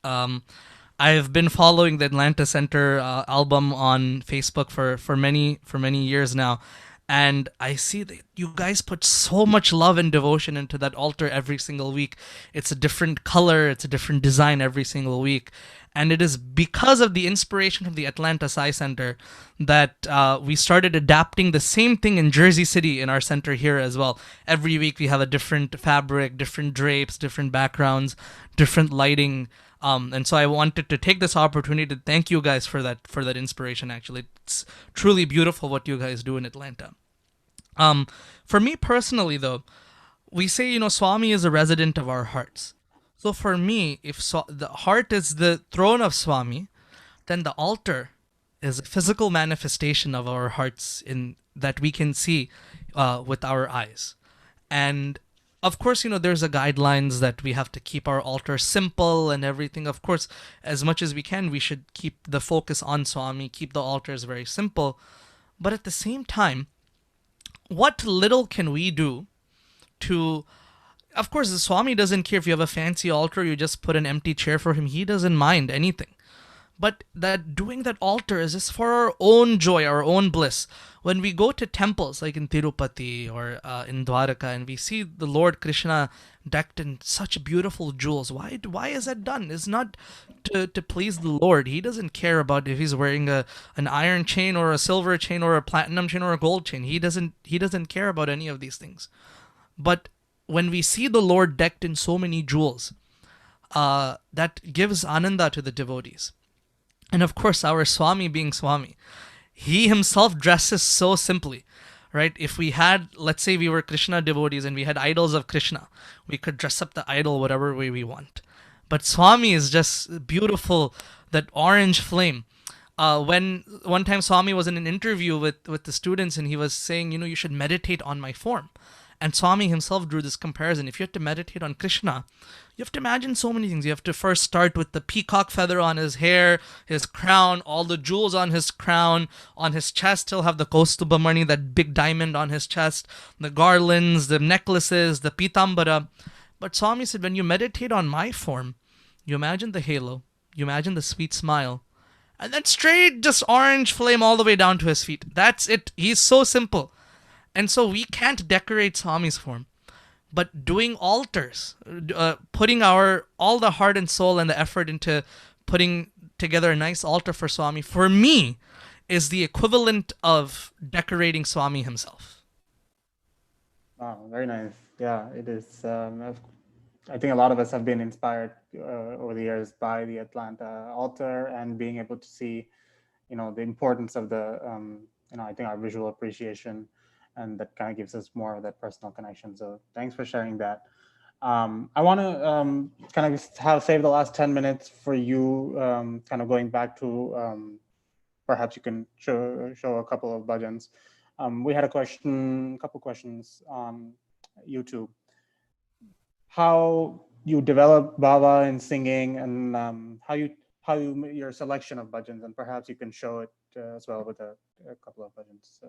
I've been following the Atlanta Center album on Facebook for many years now, and I see that you guys put so much love and devotion into that altar every single week. It's a different color, it's a different design every single week. And it is because of the inspiration from the Atlanta Psi Center that we started adapting the same thing in Jersey City in our center here as well. Every week we have a different fabric, different drapes, different backgrounds, different lighting. And so I wanted to take this opportunity to thank you guys for that inspiration. Actually, it's truly beautiful what you guys do in Atlanta. For me personally, though, we say, Swami is a resident of our hearts. So for me, if the heart is the throne of Swami, then the altar is a physical manifestation of our hearts in that we can see with our eyes. And of course, there's a guidelines that we have to keep our altar simple and everything. Of course, as much as we can, we should keep the focus on Swami, keep the altars very simple. But at the same time, what little can we do to... Of course, the Swami doesn't care if you have a fancy altar, you just put an empty chair for him. He doesn't mind anything. But that doing that altar is just for our own joy, our own bliss. When we go to temples like in Tirupati or in Dwaraka and we see the Lord Krishna decked in such beautiful jewels, why is that done? It's not to please the Lord. He doesn't care about if he's wearing an iron chain or a silver chain or a platinum chain or a gold chain. He doesn't care about any of these things. But when we see the Lord decked in so many jewels, that gives ananda to the devotees. And of course, our Swami being Swami, he himself dresses so simply, right? If we had, let's say we were Krishna devotees and we had idols of Krishna, we could dress up the idol whatever way we want. But Swami is just beautiful, that orange flame. When one time Swami was in an interview with the students and he was saying, you should meditate on my form. And Swami himself drew this comparison. If you have to meditate on Krishna, you have to imagine so many things. You have to first start with the peacock feather on his hair, his crown, all the jewels on his crown. On his chest, he'll have the Kaustubhamani, that big diamond on his chest, the garlands, the necklaces, the pitambara. But Swami said, when you meditate on my form, you imagine the halo, you imagine the sweet smile, and then straight just orange flame all the way down to his feet. That's it. He's so simple. And so we can't decorate Swami's form, but doing altars, putting all the heart and soul and the effort into putting together a nice altar for Swami, for me, is the equivalent of decorating Swami himself. Wow, very nice. Yeah, it is. I think a lot of us have been inspired over the years by the Atlanta altar and being able to see, the importance of the, I think our visual appreciation. And that kind of gives us more of that personal connection. So thanks for sharing that. I want to kind of save the last 10 minutes for you, kind of going back to perhaps you can show a couple of bhajans. We had a couple questions on YouTube. How you develop bhava in singing, and your selection of bhajans, and perhaps you can show it as well with a couple of bhajans.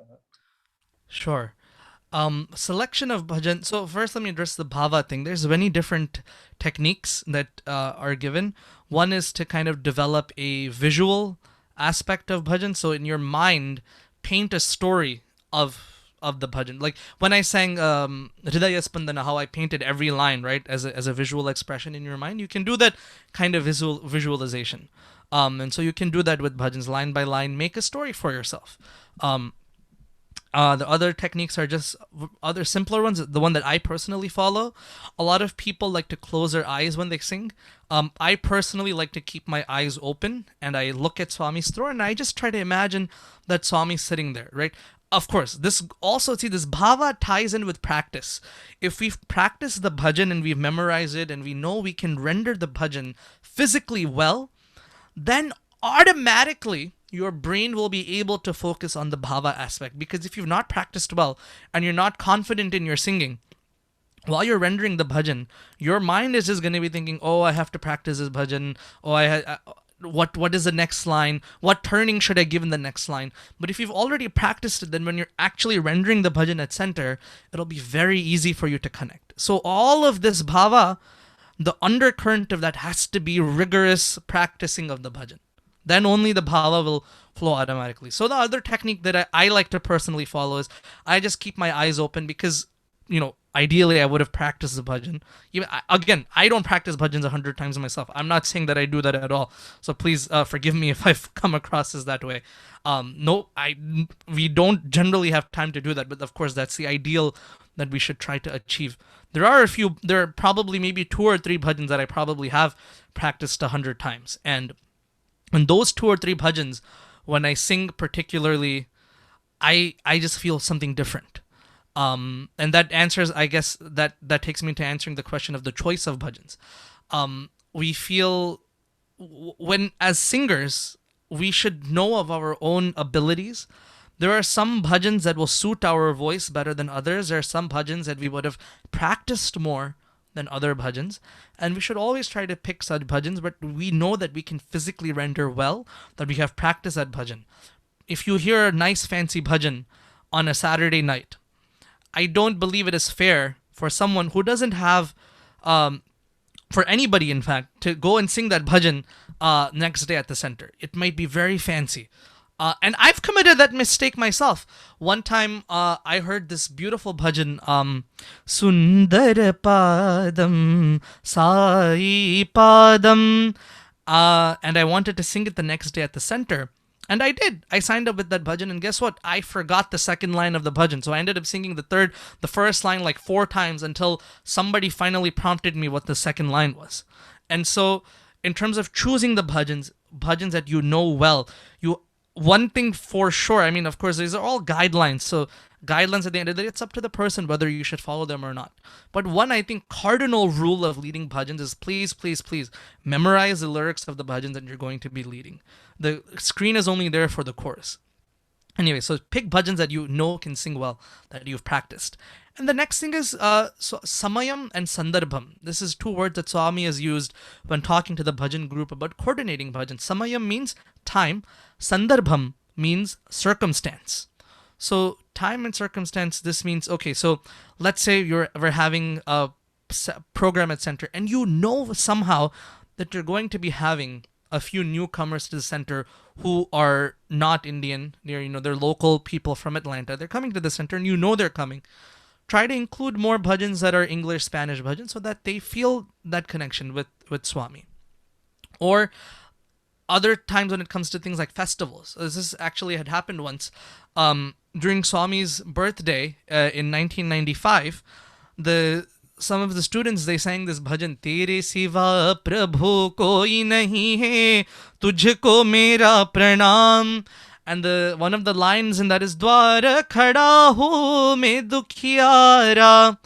Sure. Selection of bhajan. So first, let me address the bhava thing. There's many different techniques that are given. One is to kind of develop a visual aspect of bhajan. So in your mind, paint a story of the bhajan. Like when I sang Hridaya Spandana, how I painted every line, right, as a visual expression in your mind. You can do that kind of visualization. And so you can do that with bhajans, line by line. Make a story for yourself. The other techniques are just other simpler ones. The one that I personally follow, a lot of people like to close their eyes when they sing. I personally like to keep my eyes open and I look at Swami's throne and I just try to imagine that Swami's sitting there, right? Of course, this bhava ties in with practice. If we've practiced the bhajan and we've memorized it and we know we can render the bhajan physically well, then automatically your brain will be able to focus on the bhava aspect. Because if you've not practiced well and you're not confident in your singing, while you're rendering the bhajan, your mind is just going to be thinking, oh, I have to practice this bhajan. Oh, what is the next line? What turning should I give in the next line? But if you've already practiced it, then when you're actually rendering the bhajan at center, it'll be very easy for you to connect. So all of this bhava, the undercurrent of that has to be rigorous practicing of the bhajan. Then only the bhava will flow automatically. So the other technique that I like to personally follow is I just keep my eyes open because, ideally I would have practiced the bhajan. Again, I don't practice bhajans 100 times myself. I'm not saying that I do that at all. So please forgive me if I've come across as that way. We don't generally have time to do that, but of course that's the ideal that we should try to achieve. There are probably maybe 2 or 3 bhajans that I probably have practiced 100 times. And those 2 or 3 bhajans, when I sing particularly, I just feel something different. And that answers, I guess, that takes me to answering the question of the choice of bhajans. We feel, when as singers, we should know of our own abilities. There are some bhajans that will suit our voice better than others. There are some bhajans that we would have practiced more than other bhajans, and we should always try to pick such bhajans, but we know that we can physically render well, that we have practiced that bhajan. If you hear a nice fancy bhajan on a Saturday night, I don't believe it is fair for someone who doesn't have, for anybody in fact, to go and sing that bhajan next day at the center. It might be very fancy. And I've committed that mistake myself. One time I heard this beautiful bhajan, Sundar Padam Sai Padam, and I wanted to sing it the next day at the center. And I did. I signed up with that bhajan, and guess what? I forgot the second line of the bhajan. So I ended up singing the first line like 4 times until somebody finally prompted me what the second line was. And so in terms of choosing the bhajans that you know well, one thing for sure, I mean, of course, these are all guidelines. So guidelines at the end of the day, it's up to the person whether you should follow them or not. But one, I think, cardinal rule of leading bhajans is please, please, please memorize the lyrics of the bhajans that you're going to be leading. The screen is only there for the chorus. Anyway, so pick bhajans that you know can sing well, that you've practiced. And the next thing is samayam and sandarbham. This is 2 words that Swami has used when talking to the bhajan group about coordinating bhajan. Samayam means time. Sandarbham means circumstance. So time and circumstance, this means, okay, so let's say we're having a program at center and you know somehow that you're going to be having a few newcomers to the center who are not Indian. They're local people from Atlanta. They're coming to the center and you know they're coming. Try to include more bhajans that are English, Spanish bhajans so that they feel that connection with Swami. Or other times when it comes to things like festivals. This actually had happened once. During Swami's birthday in 1995, some of the students, they sang this bhajan, Tere siva prabhu koi nahi hai, tujhko mera pranam. And one of the lines in that is Dwar khada ho me dukhiara.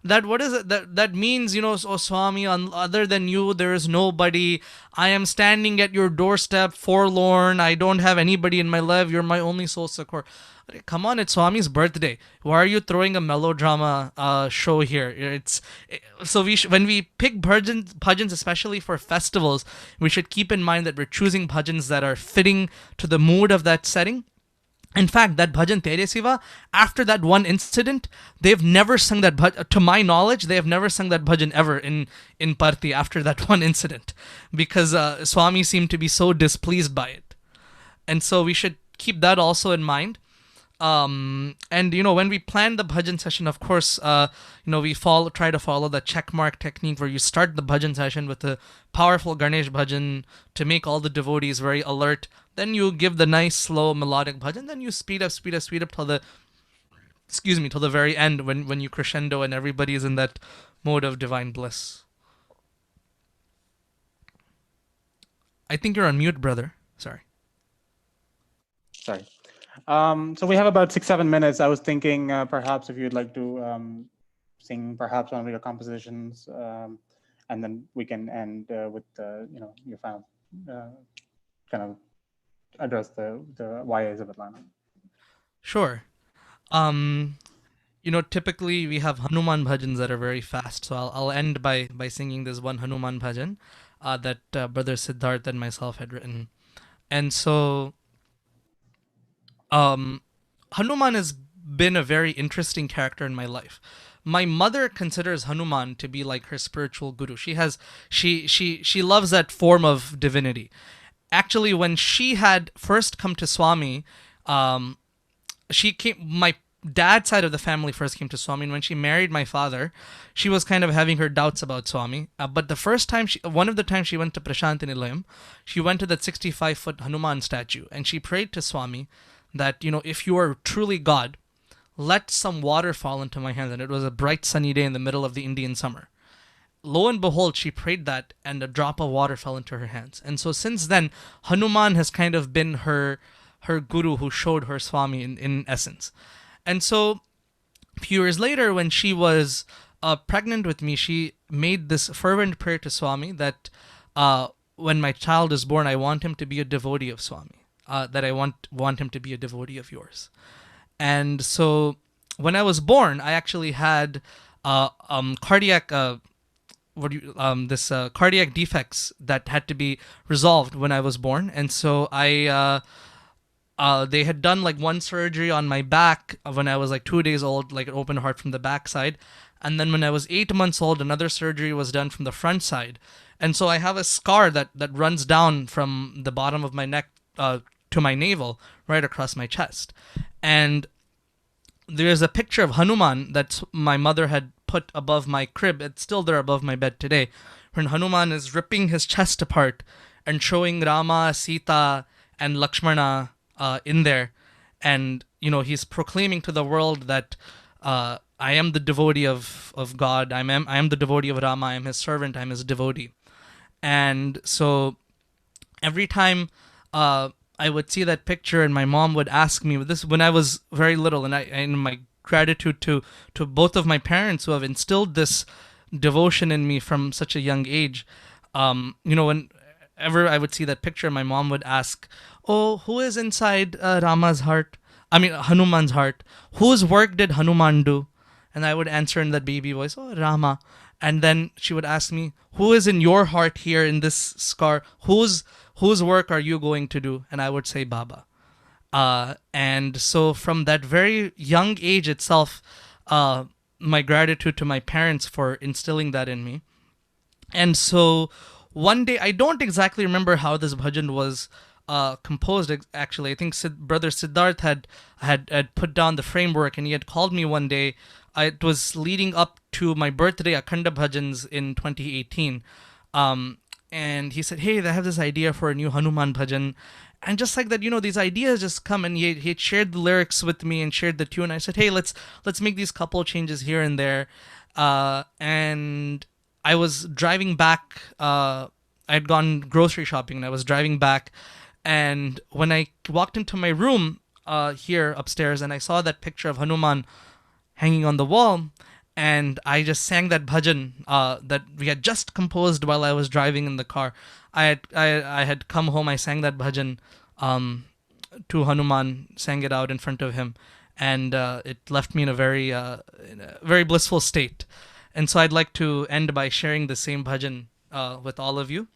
that what is it that means, oh Swami, other than you there is nobody. I am standing at your doorstep forlorn. I don't have anybody in my life. You're my only soul succor. Come on, it's Swami's birthday. Why are you throwing a melodrama show here? So when we pick bhajans, especially for festivals, we should keep in mind that we're choosing bhajans that are fitting to the mood of that setting. In fact, that bhajan Tere Siva, after that one incident, they've never sung that bhajan. To my knowledge, they have never sung that bhajan ever in Parthi after that one incident, because Swami seemed to be so displeased by it. And so we should keep that also in mind. And when we plan the bhajan session, of course, we try to follow the check mark technique, where you start the bhajan session with a powerful Ganesh bhajan to make all the devotees very alert. Then you give the nice slow melodic bhajan. Then you speed up till the very end, when you crescendo and everybody is in that mode of divine bliss. I think you're on mute, brother. Sorry. So we have about 6-7 minutes. I was thinking perhaps if you'd like to sing perhaps one of your compositions, and then we can end with your final kind of address the YAs of Atlanta. Sure. Typically we have Hanuman bhajans that are very fast. So I'll end by singing this one Hanuman bhajan that Brother Siddharth and myself had written. And so Hanuman has been a very interesting character in my life. My mother considers Hanuman to be like her spiritual guru. She loves that form of divinity. Actually, when she had first come to Swami, my dad's side of the family first came to Swami, and when she married my father, she was kind of having her doubts about Swami. But the first time, one of the times she went to Prashanti Nilayam, she went to that 65-foot Hanuman statue, and she prayed to Swami that, if you are truly God, let some water fall into my hands. And it was a bright sunny day in the middle of the Indian summer. Lo and behold, she prayed that, and a drop of water fell into her hands. And so since then, Hanuman has kind of been her guru who showed her Swami in essence. And so a few years later, when she was pregnant with me, she made this fervent prayer to Swami that when my child is born, I want him to be a devotee of Swami. That I want him to be a devotee of yours. And so when I was born, I actually had cardiac defects that had to be resolved when I was born. And so they had done like one surgery on my back when I was like 2 days old, like an open heart from the back side. And then when I was 8 months old, another surgery was done from the front side. And so I have a scar that runs down from the bottom of my neck to my navel, right across my chest. And there's a picture of Hanuman that my mother had put above my crib. It's still there above my bed today, when Hanuman is ripping his chest apart and showing Rama, Sita, and Lakshmana in there. And, he's proclaiming to the world that I am the devotee of God. I am the devotee of Rama. I am his servant. I am his devotee. And so every time I would see that picture, and my mom would ask me this when I was very little, and my gratitude to both of my parents who have instilled this devotion in me from such a young age. Whenever I would see that picture, my mom would ask, "Oh, who is inside Hanuman's heart? Whose work did Hanuman do?" And I would answer in that baby voice, "Oh, Rama." And then she would ask me, "Who is in your heart here in this scar? Whose work are you going to do?" And I would say, "Baba." And so from that very young age itself, my gratitude to my parents for instilling that in me. And so one day, I don't exactly remember how this bhajan was composed, actually. I think Brother Siddharth had put down the framework, and he had called me one day. It was leading up to my birthday, Akhanda Bhajans in 2018. And he said, "Hey, I have this idea for a new Hanuman bhajan." And just like that, these ideas just come, and he had shared the lyrics with me and shared the tune. I said, "Hey, let's make these couple changes here and there." And I was driving back. I had gone grocery shopping, and I was driving back. And when I walked into my room here upstairs, and I saw that picture of Hanuman hanging on the wall, and I just sang that bhajan that we had just composed while I was driving in the car. I had come home, I sang that bhajan to Hanuman, sang it out in front of him, and it left me in a very blissful state. And so I'd like to end by sharing the same bhajan with all of you.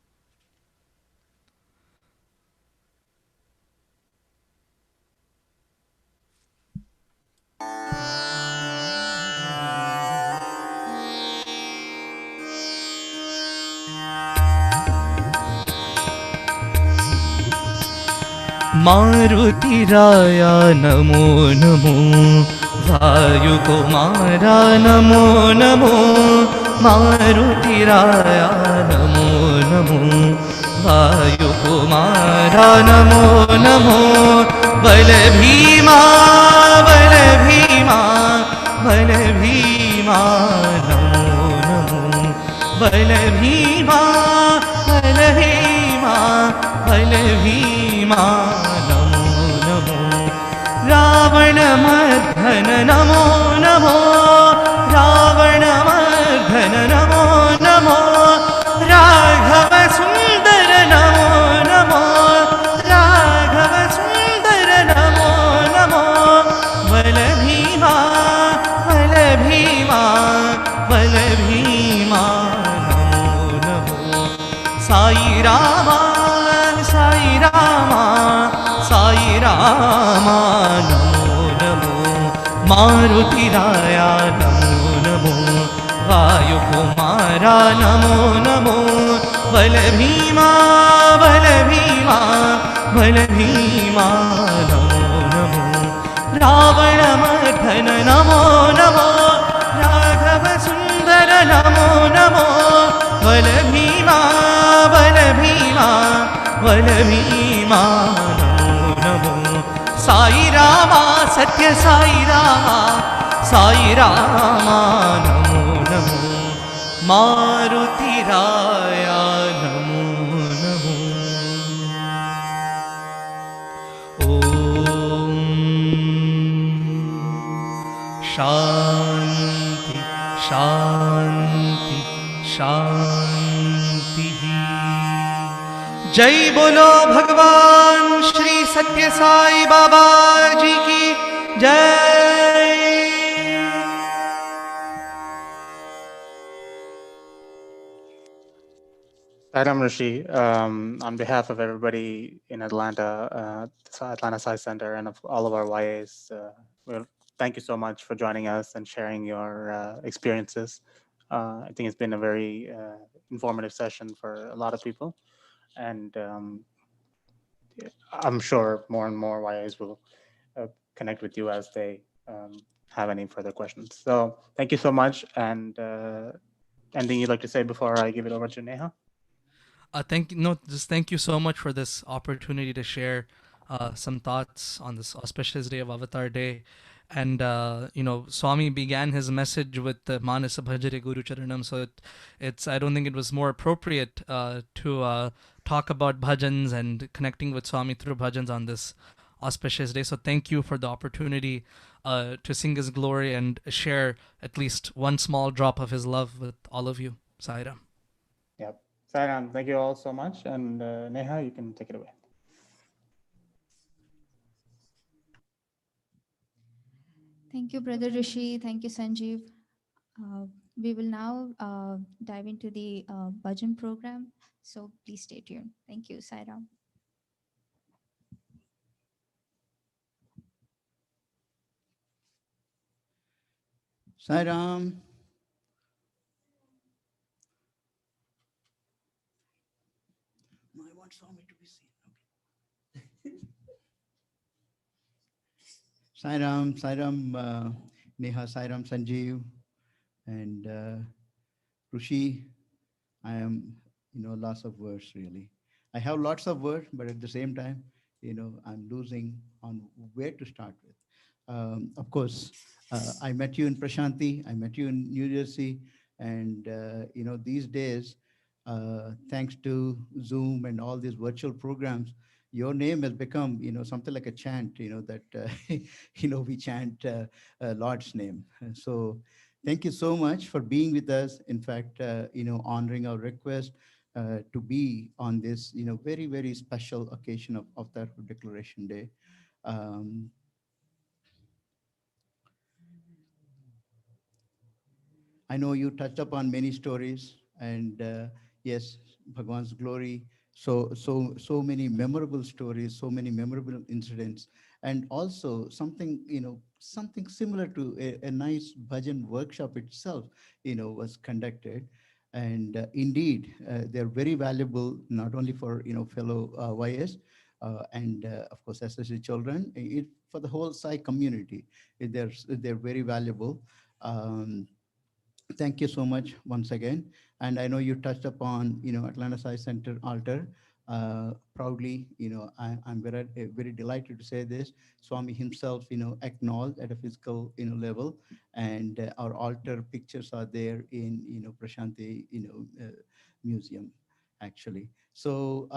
मारुतिराया Namo Namo, वायुकुमारा Namo Namo, मारुतिराया Namo Namo, वायुकुमारा Namo Namo, Balabhima Balabhima Balabhima Namo Namo, Balabhima Balabhima Balabhima Namo Namo, रावणमर्दन Namo Namo, रावणमर्दन Namo Namo, Raghav सुंदर नमो नमो, राघव सुंदर नमो नमो, बलभीमा बलभीमा बलभीमा नमो नमो, साई रामा साई रामा साई रामा नमो नमो, मारुतिराया नमो नमो, वायुकुमारा नमो नमो, बलभीमा बलभीमा बलभीमा नमो नमो, रावणमर्दन नमो नमो, राघव सुंदर नमो नमो, बलभीमा बलभीमा बलभीमा नमो नमो, साई रामा सत्य साई रामा नमो नमो, मारुतिराया नमो नमो। ओम शांति शांति शांति। जय बोलो भगवान श्री सत्य साई बाबा जी की जय। Sairam Rishi, on behalf of everybody in Atlanta, Atlanta Sci Center, and of all of our YAs, well, thank you so much for joining us and sharing your experiences. I think it's been a very informative session for a lot of people, and I'm sure more and more YAs will connect with you as they have any further questions. So thank you so much. And anything you'd like to say before I give it over to Neha? Thank you so much for this opportunity to share some thoughts on this auspicious day of Avatar Day. And Swami began his message with the Manasa Bhajare Guru Charanam, so I don't think it was more appropriate to talk about bhajans and connecting with Swami through bhajans on this auspicious day. So thank you for the opportunity to sing his glory and share at least one small drop of his love with all of you. Sairam. Yep. Sairam, thank you all so much. And Neha, you can take it away. Thank you, Brother Rishi. Thank you, Sanjeev. We will now dive into the bhajan program. So please stay tuned. Thank you, Sairam. Sairam. No, I want Swami to be seen. Okay. Sairam, Neha, Sairam, Sanjeev, and Rishi. I am, loss of words really. I have lots of words, but at the same time, I'm losing on where to start with. Of course, I met you in Prashanti, I met you in New Jersey, and these days, thanks to Zoom and all these virtual programs, your name has become, something like a chant, that, we chant Lord's name. So Thank you so much for being with us. In fact, honoring our request to be on this, very, very special occasion of Avatarhood Declaration Day. Um, I know you touched upon many stories, and yes, Bhagwan's glory. So many memorable stories, so many memorable incidents, and also something similar to a nice bhajan workshop itself, was conducted. And indeed, they're very valuable, not only for fellow YS, and of course SSC children, for the whole Psi community. They're very valuable. Thank you so much once again. And I know you touched upon, Atlanta Science Center altar. Proudly, I'm very delighted to say this. Swami himself, acknowledged at a physical, level, and our altar pictures are there in, Prashanti, museum, actually. So,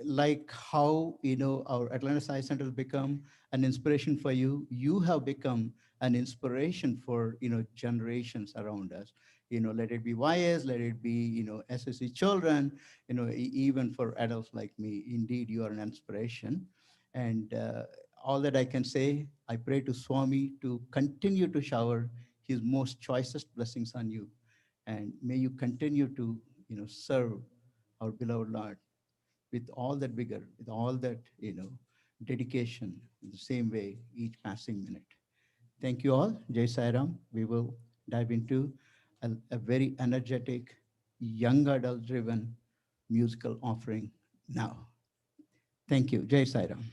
like how, our Atlanta Science Center has become an inspiration for you, you have become an inspiration for generations around us. Let it be YS, let it be SSC children, even for adults like me. Indeed, you are an inspiration. And all that I can say, I pray to Swami to continue to shower his most choicest blessings on you, and may you continue to serve our beloved Lord with all that vigor, with all that dedication, in the same way each passing minute. Thank you all. Jai Sai Ram. We will dive into a very energetic, young adult driven musical offering now. Thank you. Jai Sai Ram.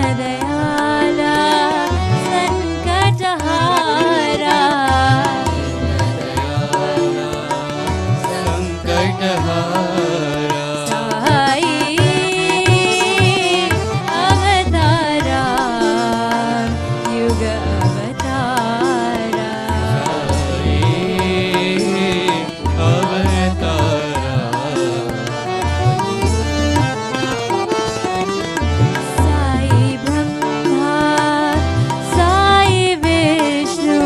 दीनदयाला संकटहारा Sai अवतारा युग अवतारा साई ब्रह्मा साई विष्णु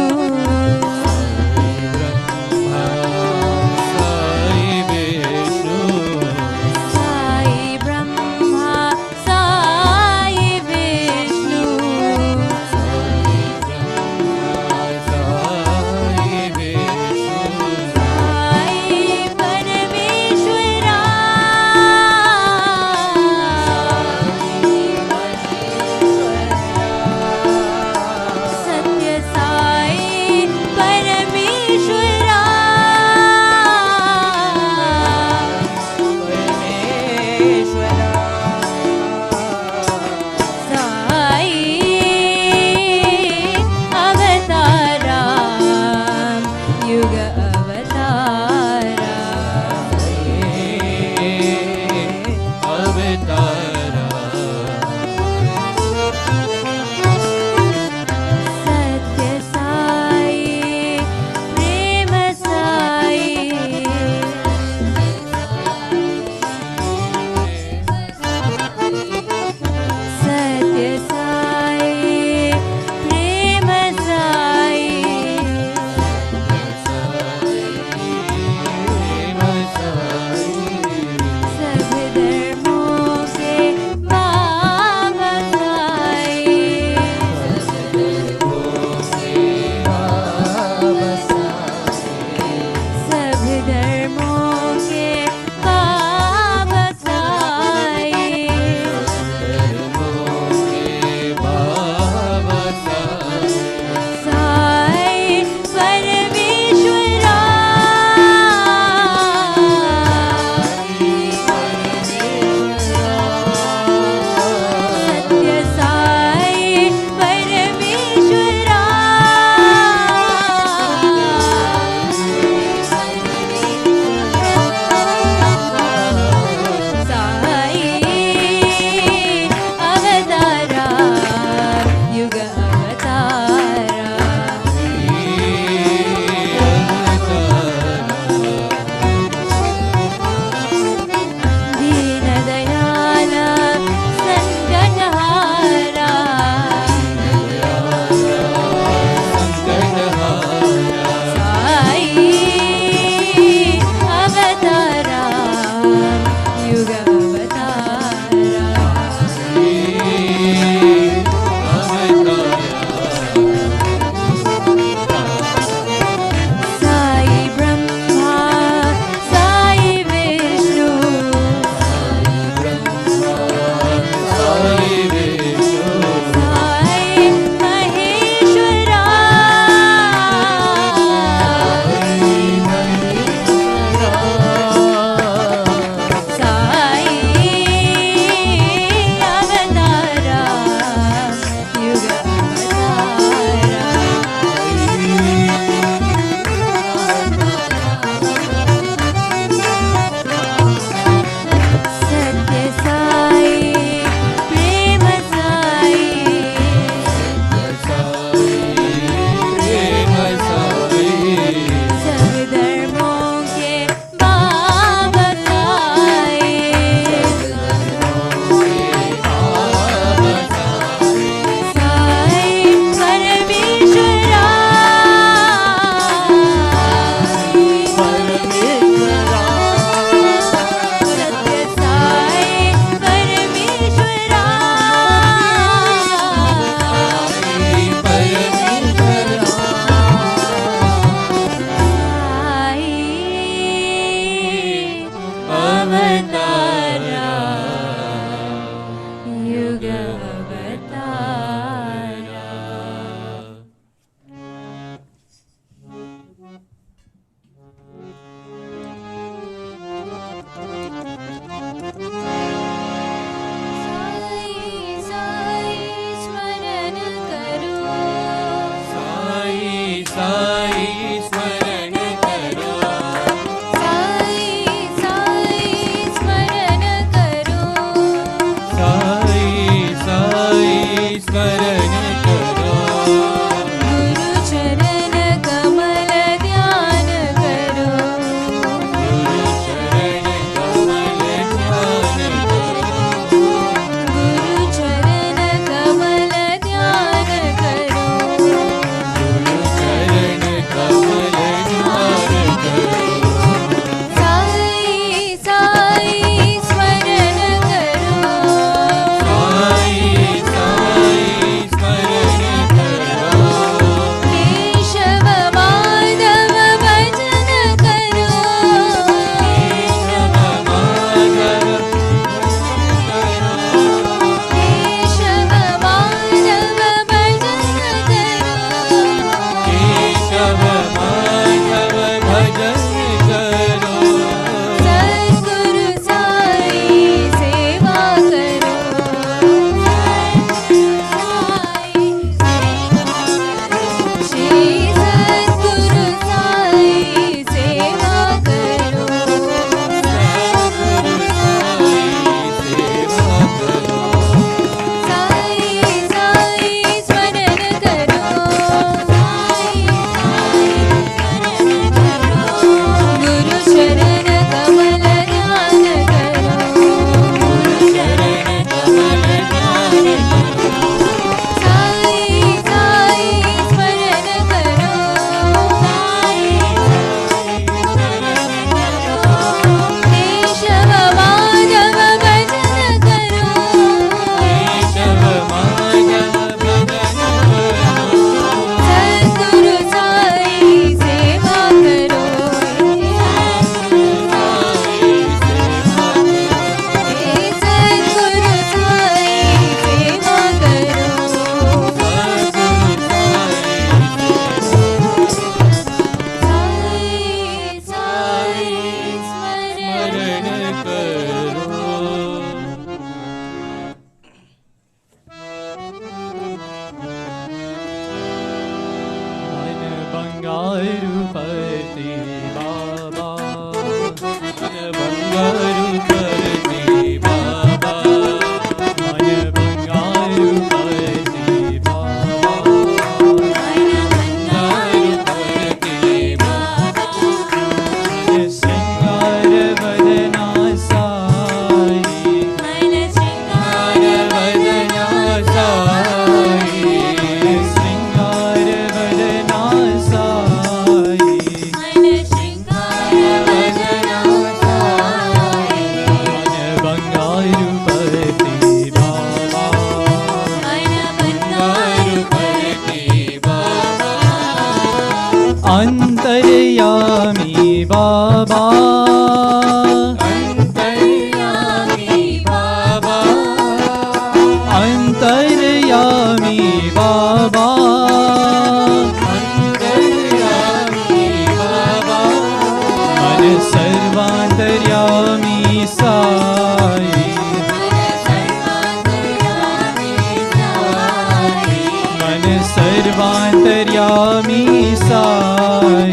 सर्वान्तर्यामी साई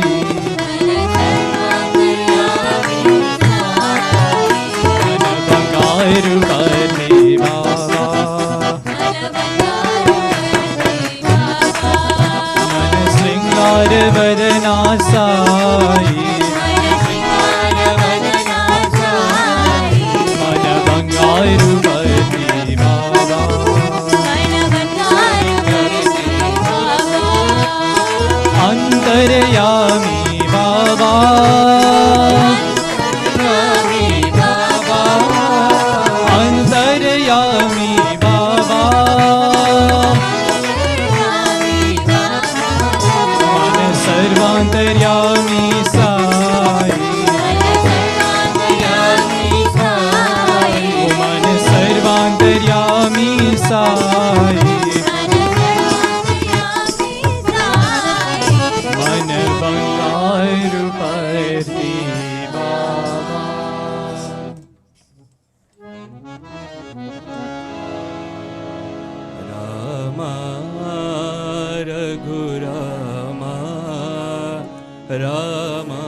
बंगारू करने बाबा मन श्रृंगार वदना साई मन बंगारू करने बाबा अंतर्यामी बाबा अंतर्यामी बाबा मन सर्वांतर्यामी साई मन सर्वांतर्यामी साई मन बंगारू परती बाबा रामा रघुरामा रामा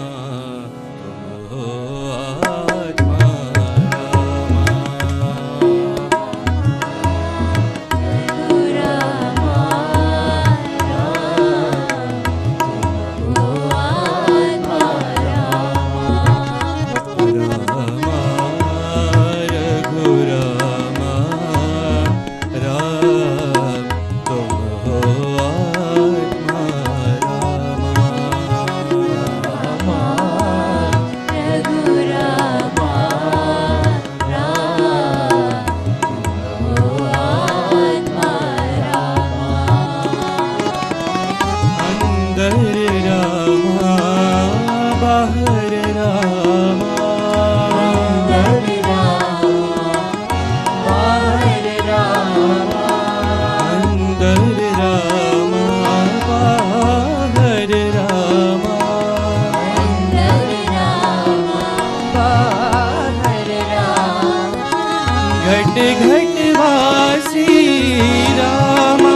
तुम हो आत्मा घट घट वासी रामा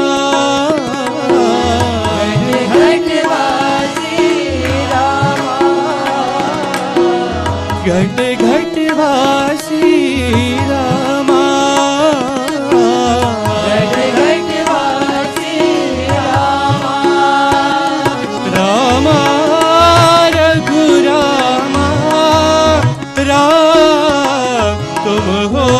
घट वासी रामा घट घट वासी रामा घट घट वासी रामा रामा रघुरामा राम तुम हो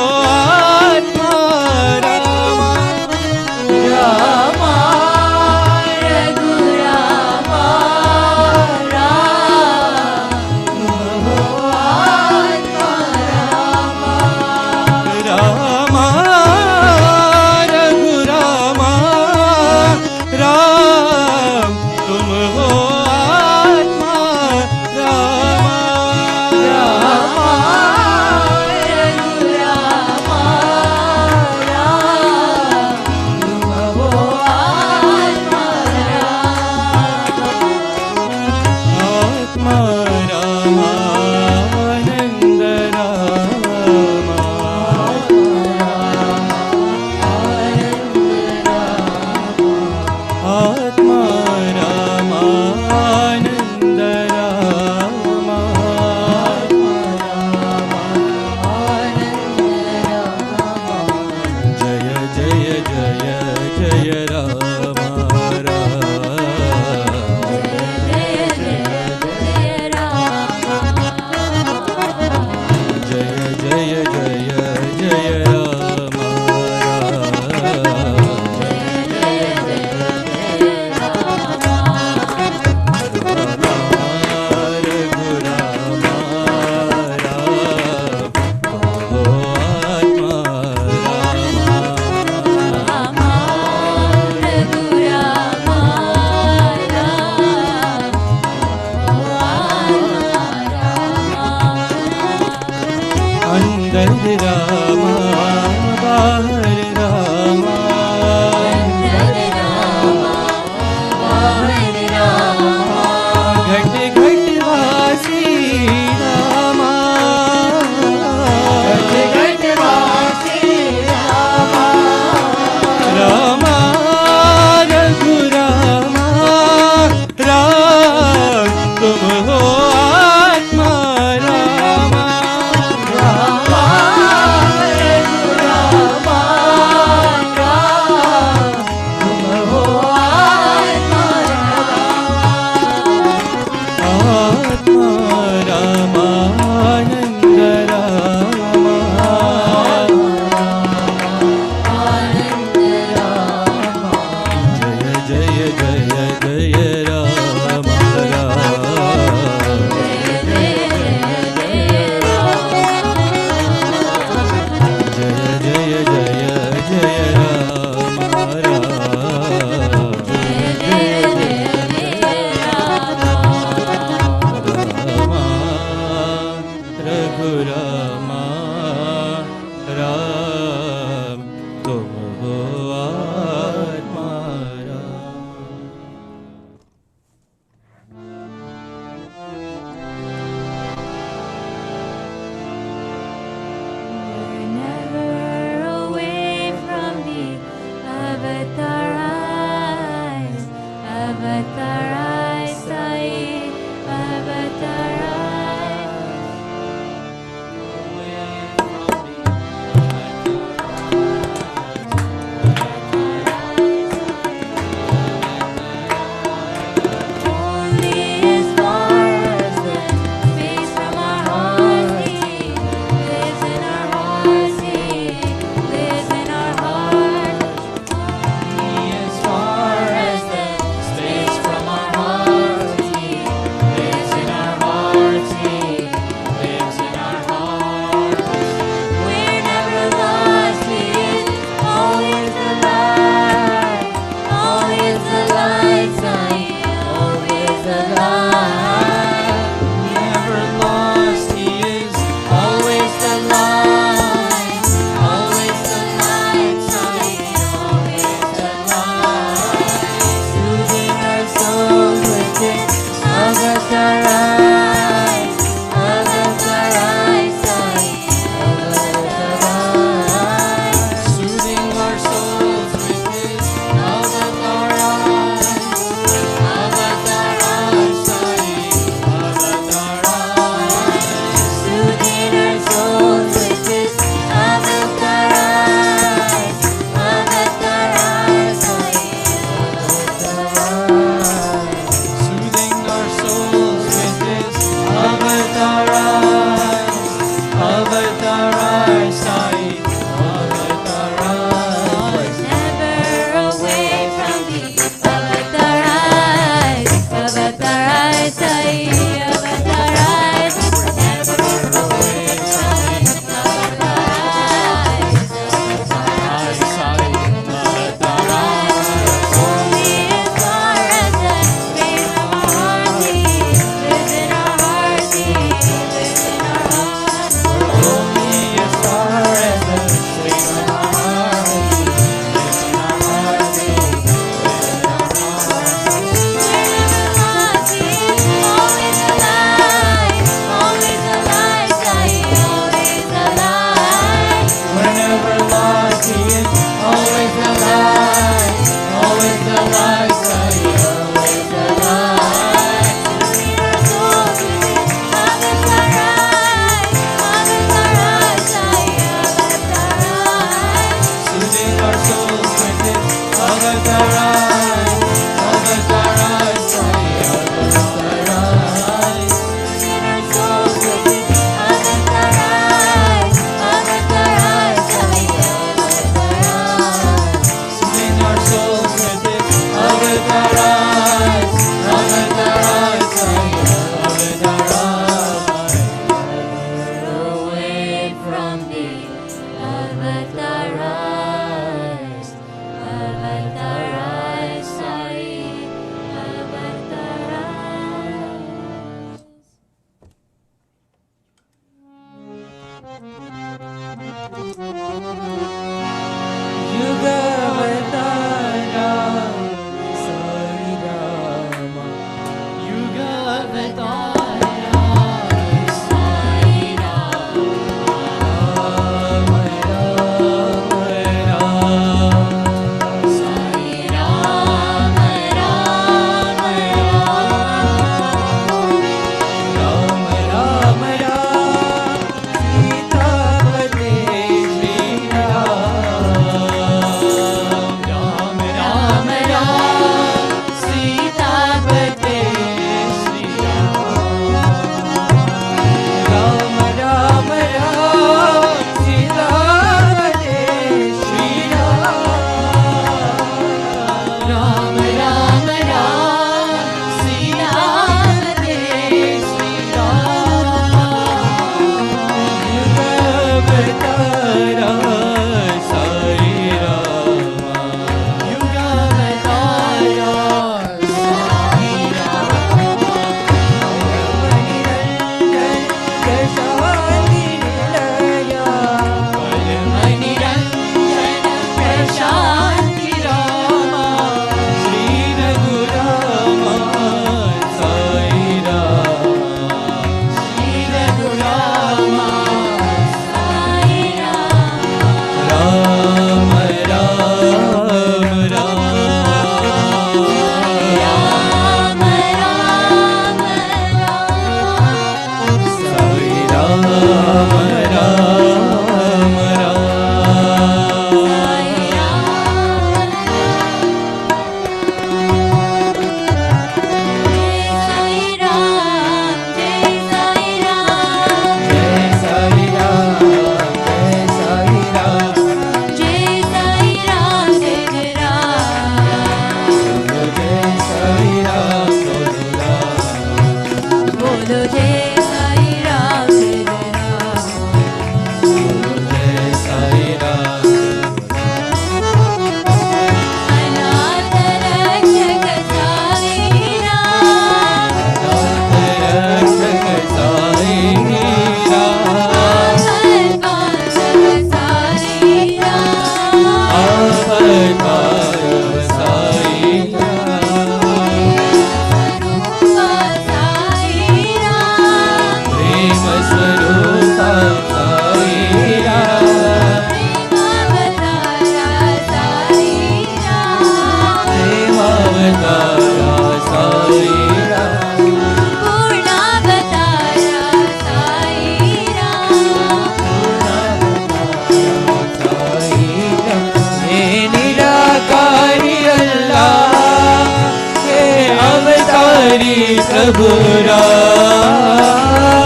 प्रभु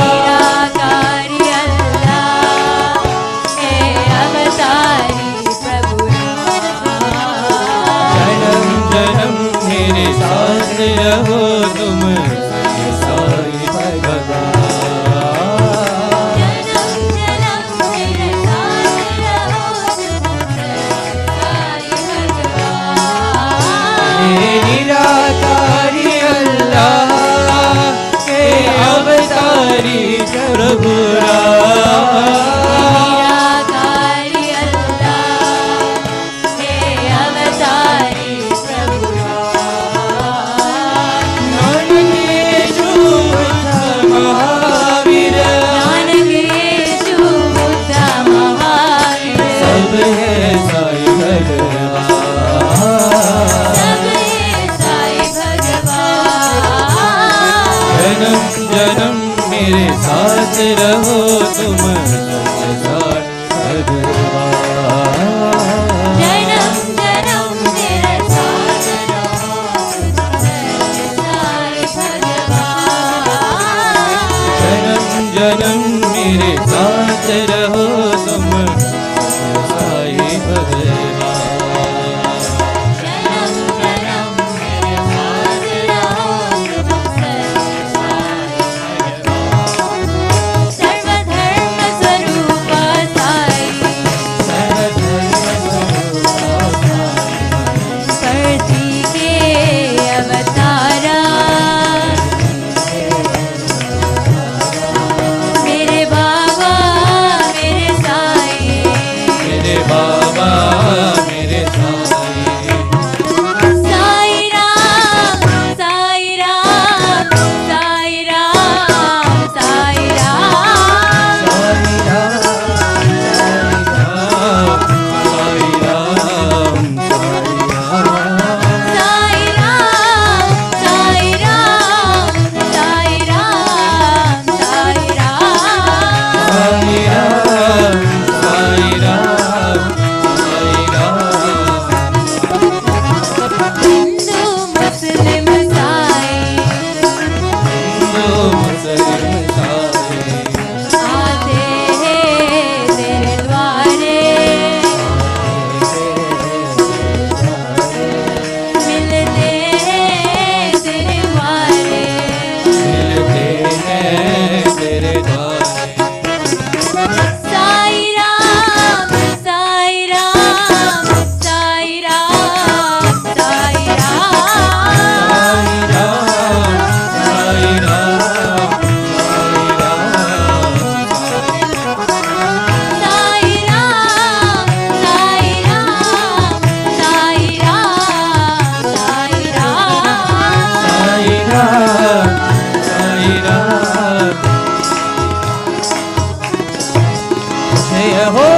निराकारी अल्लाह हे अवतारी प्रभु जन्म जन्म मेरे साथ रहो तुम सत्य साई भगवान। हे निराकारी अल्लाह हे अवतारी प्रभु निराकारी अल्लाह हे अवतारी प्रभु नानक यीशु बुद्ध महावीर नानक यीशु बुद्ध महावीर सब है साई भगवान। जन्म जन्म मेरे साथ रहो तुम सत्य साई भगवान। जन्म जन्म मेरे साथ रहो सत्य साई भगवान। जन्म जन्म मेरे साथ रहो तुम सत्य साई भगवान। जन्म जन्म मेरे साथ रहो तुम सत्य साई भगवान। सर्वधर्म स्वरूप साई पृथ्वी के अवतारा मेरे बाबा मेरे साई मेरे बाबा मेरे साई साई राम साई राम साई राम साई राम साई राम साई राम साई राम साई राम साई राम साई राम साई राम साई राम हिंदू मुस्लिम साई हिंदू मुस्लिम साई आते हैं तेरे द्वारे मिलते हैं तेरे द्वारे मिलते हैं तेरे द्वारे। साई राम साई राम साई राम साई राम साई राम साई राम साई राम साई राम साई राम साई राम साई राम साई राम। जय हो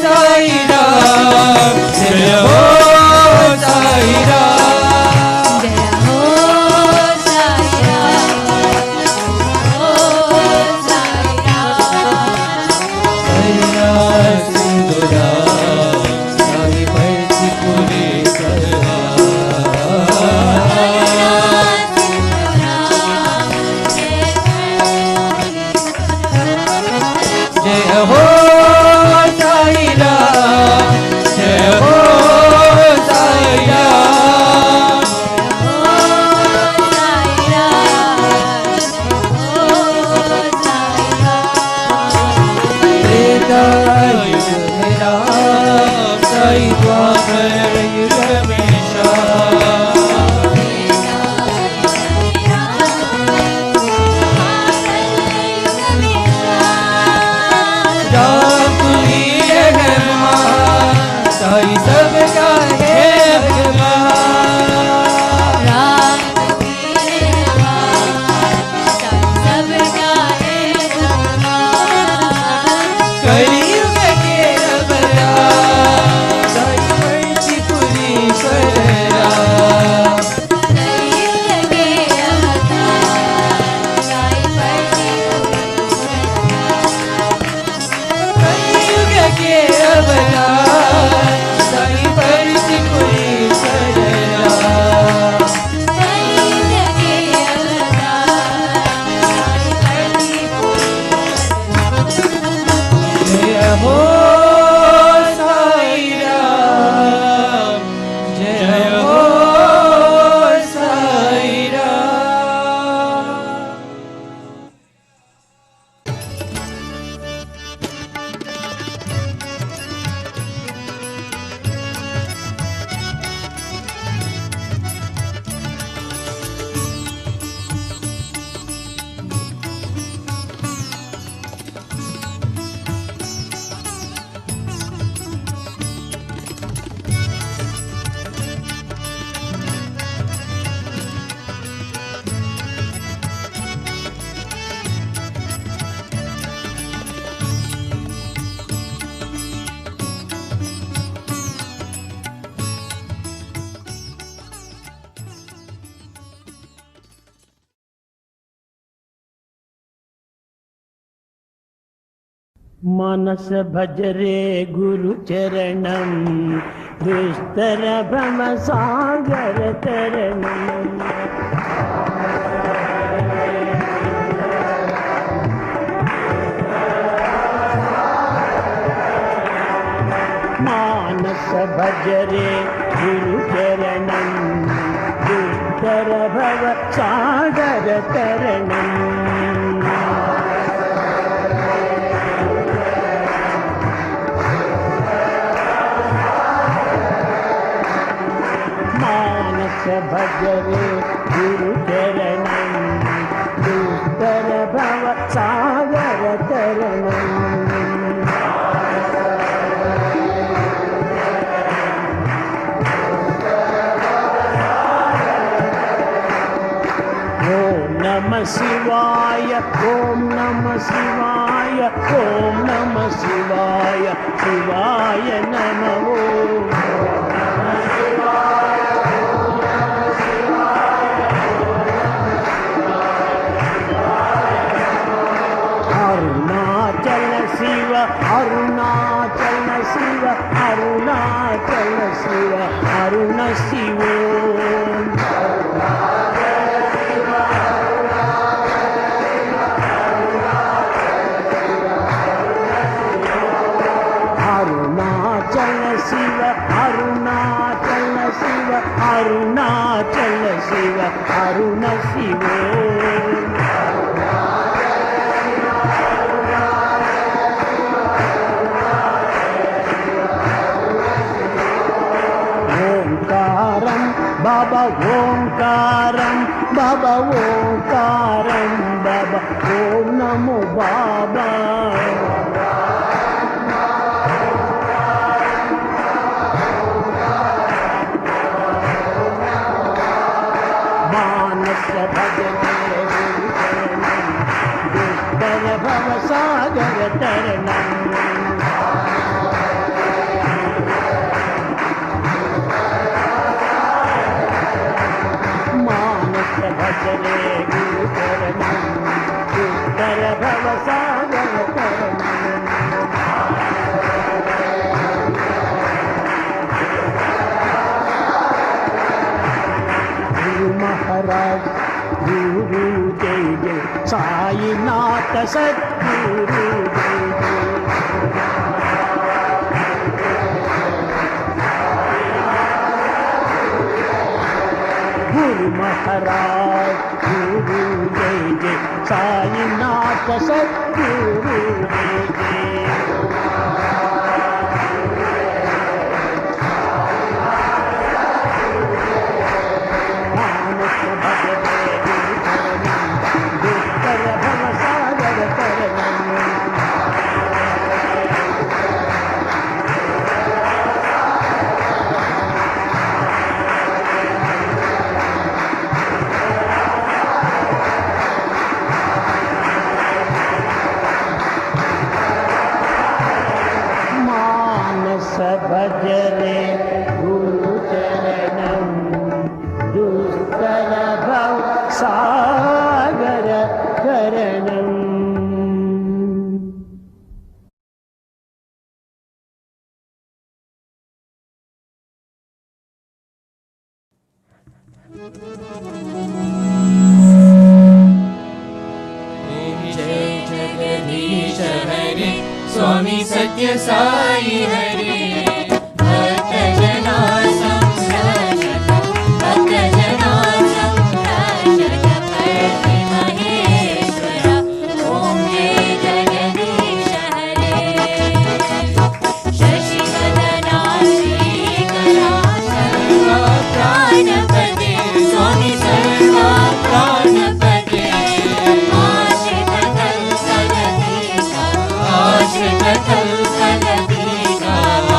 साई राम जय हो साई राम जय हो साई राम हो साई राम साई राम सिंधुरा साई भैसी पूरी करवा। जय हो साई राम जय हो साई राम त्रेता युग में राम साई द्वापर युग में श्याम। राम तू ही है भगवान साई सबका है भगवान। कलयुग के रबरा साई मनस भजरे गुरु चरणम दुस्तर भ्रम सागर तरणम मानस भजरे गुरु चरणम दुस्तर भव सागर तरणम भजरे गुरु चरणम दुस्तर भव सागर तरणम ओम नमः शिवाय ओम नमः शिवाय ओम नमः शिवाय शिवाय नमः Arunachal Shiv Arunachal Shiv Arun Shiv Arunachal Shiv Arunachal Shiv Arunachal Shiv Arun Shiv Baba Omkaram, Baba Omkaram, Baba Om Namo Baba. Manas bhajane Guru Charanam, Dustar Bhava Sagar Taranam. भजरे गुरु चरणम दुस्तर भव सागर तरणम गुरु महाराज गुरु जय जय साईनाथ सद्गुरु जय जय गुरु महाराज गुरु जय जय साईनाथ सद्गुरु जय जय मानस भजरे गुरु चरणम दुस्तर भव सागर तरणम भजरे गुरु चरणम दुस्तर भव सागर तरणम जय जगदीश हरे स्वामी सत्य साई हरे Kal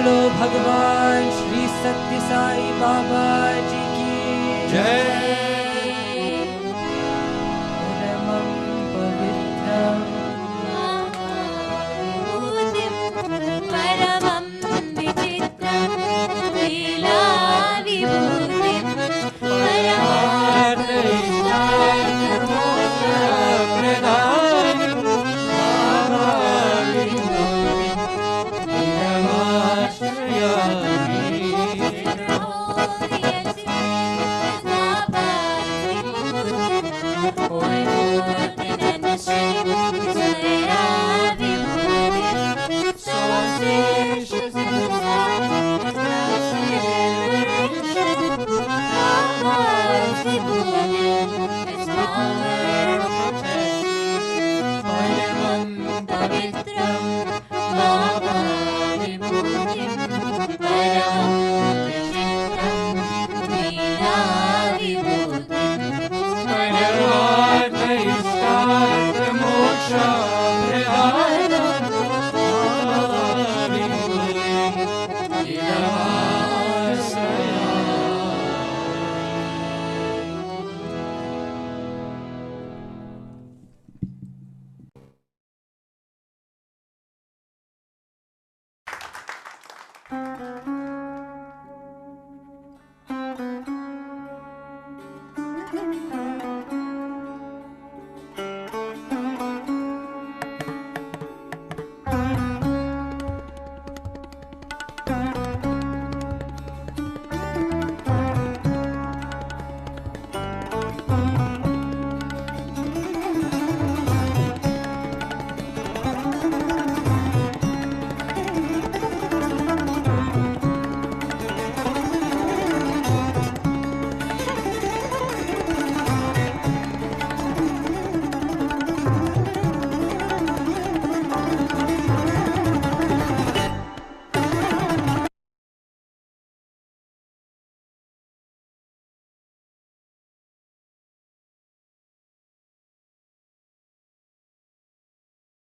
बोलो भगवान श्री सत्य साई बाबा जी की जय। परमं पवित्रं परमं विचित्रं लीलाविभूतिं परमार्थैश्वर्यमोक्षप्रदायिनीं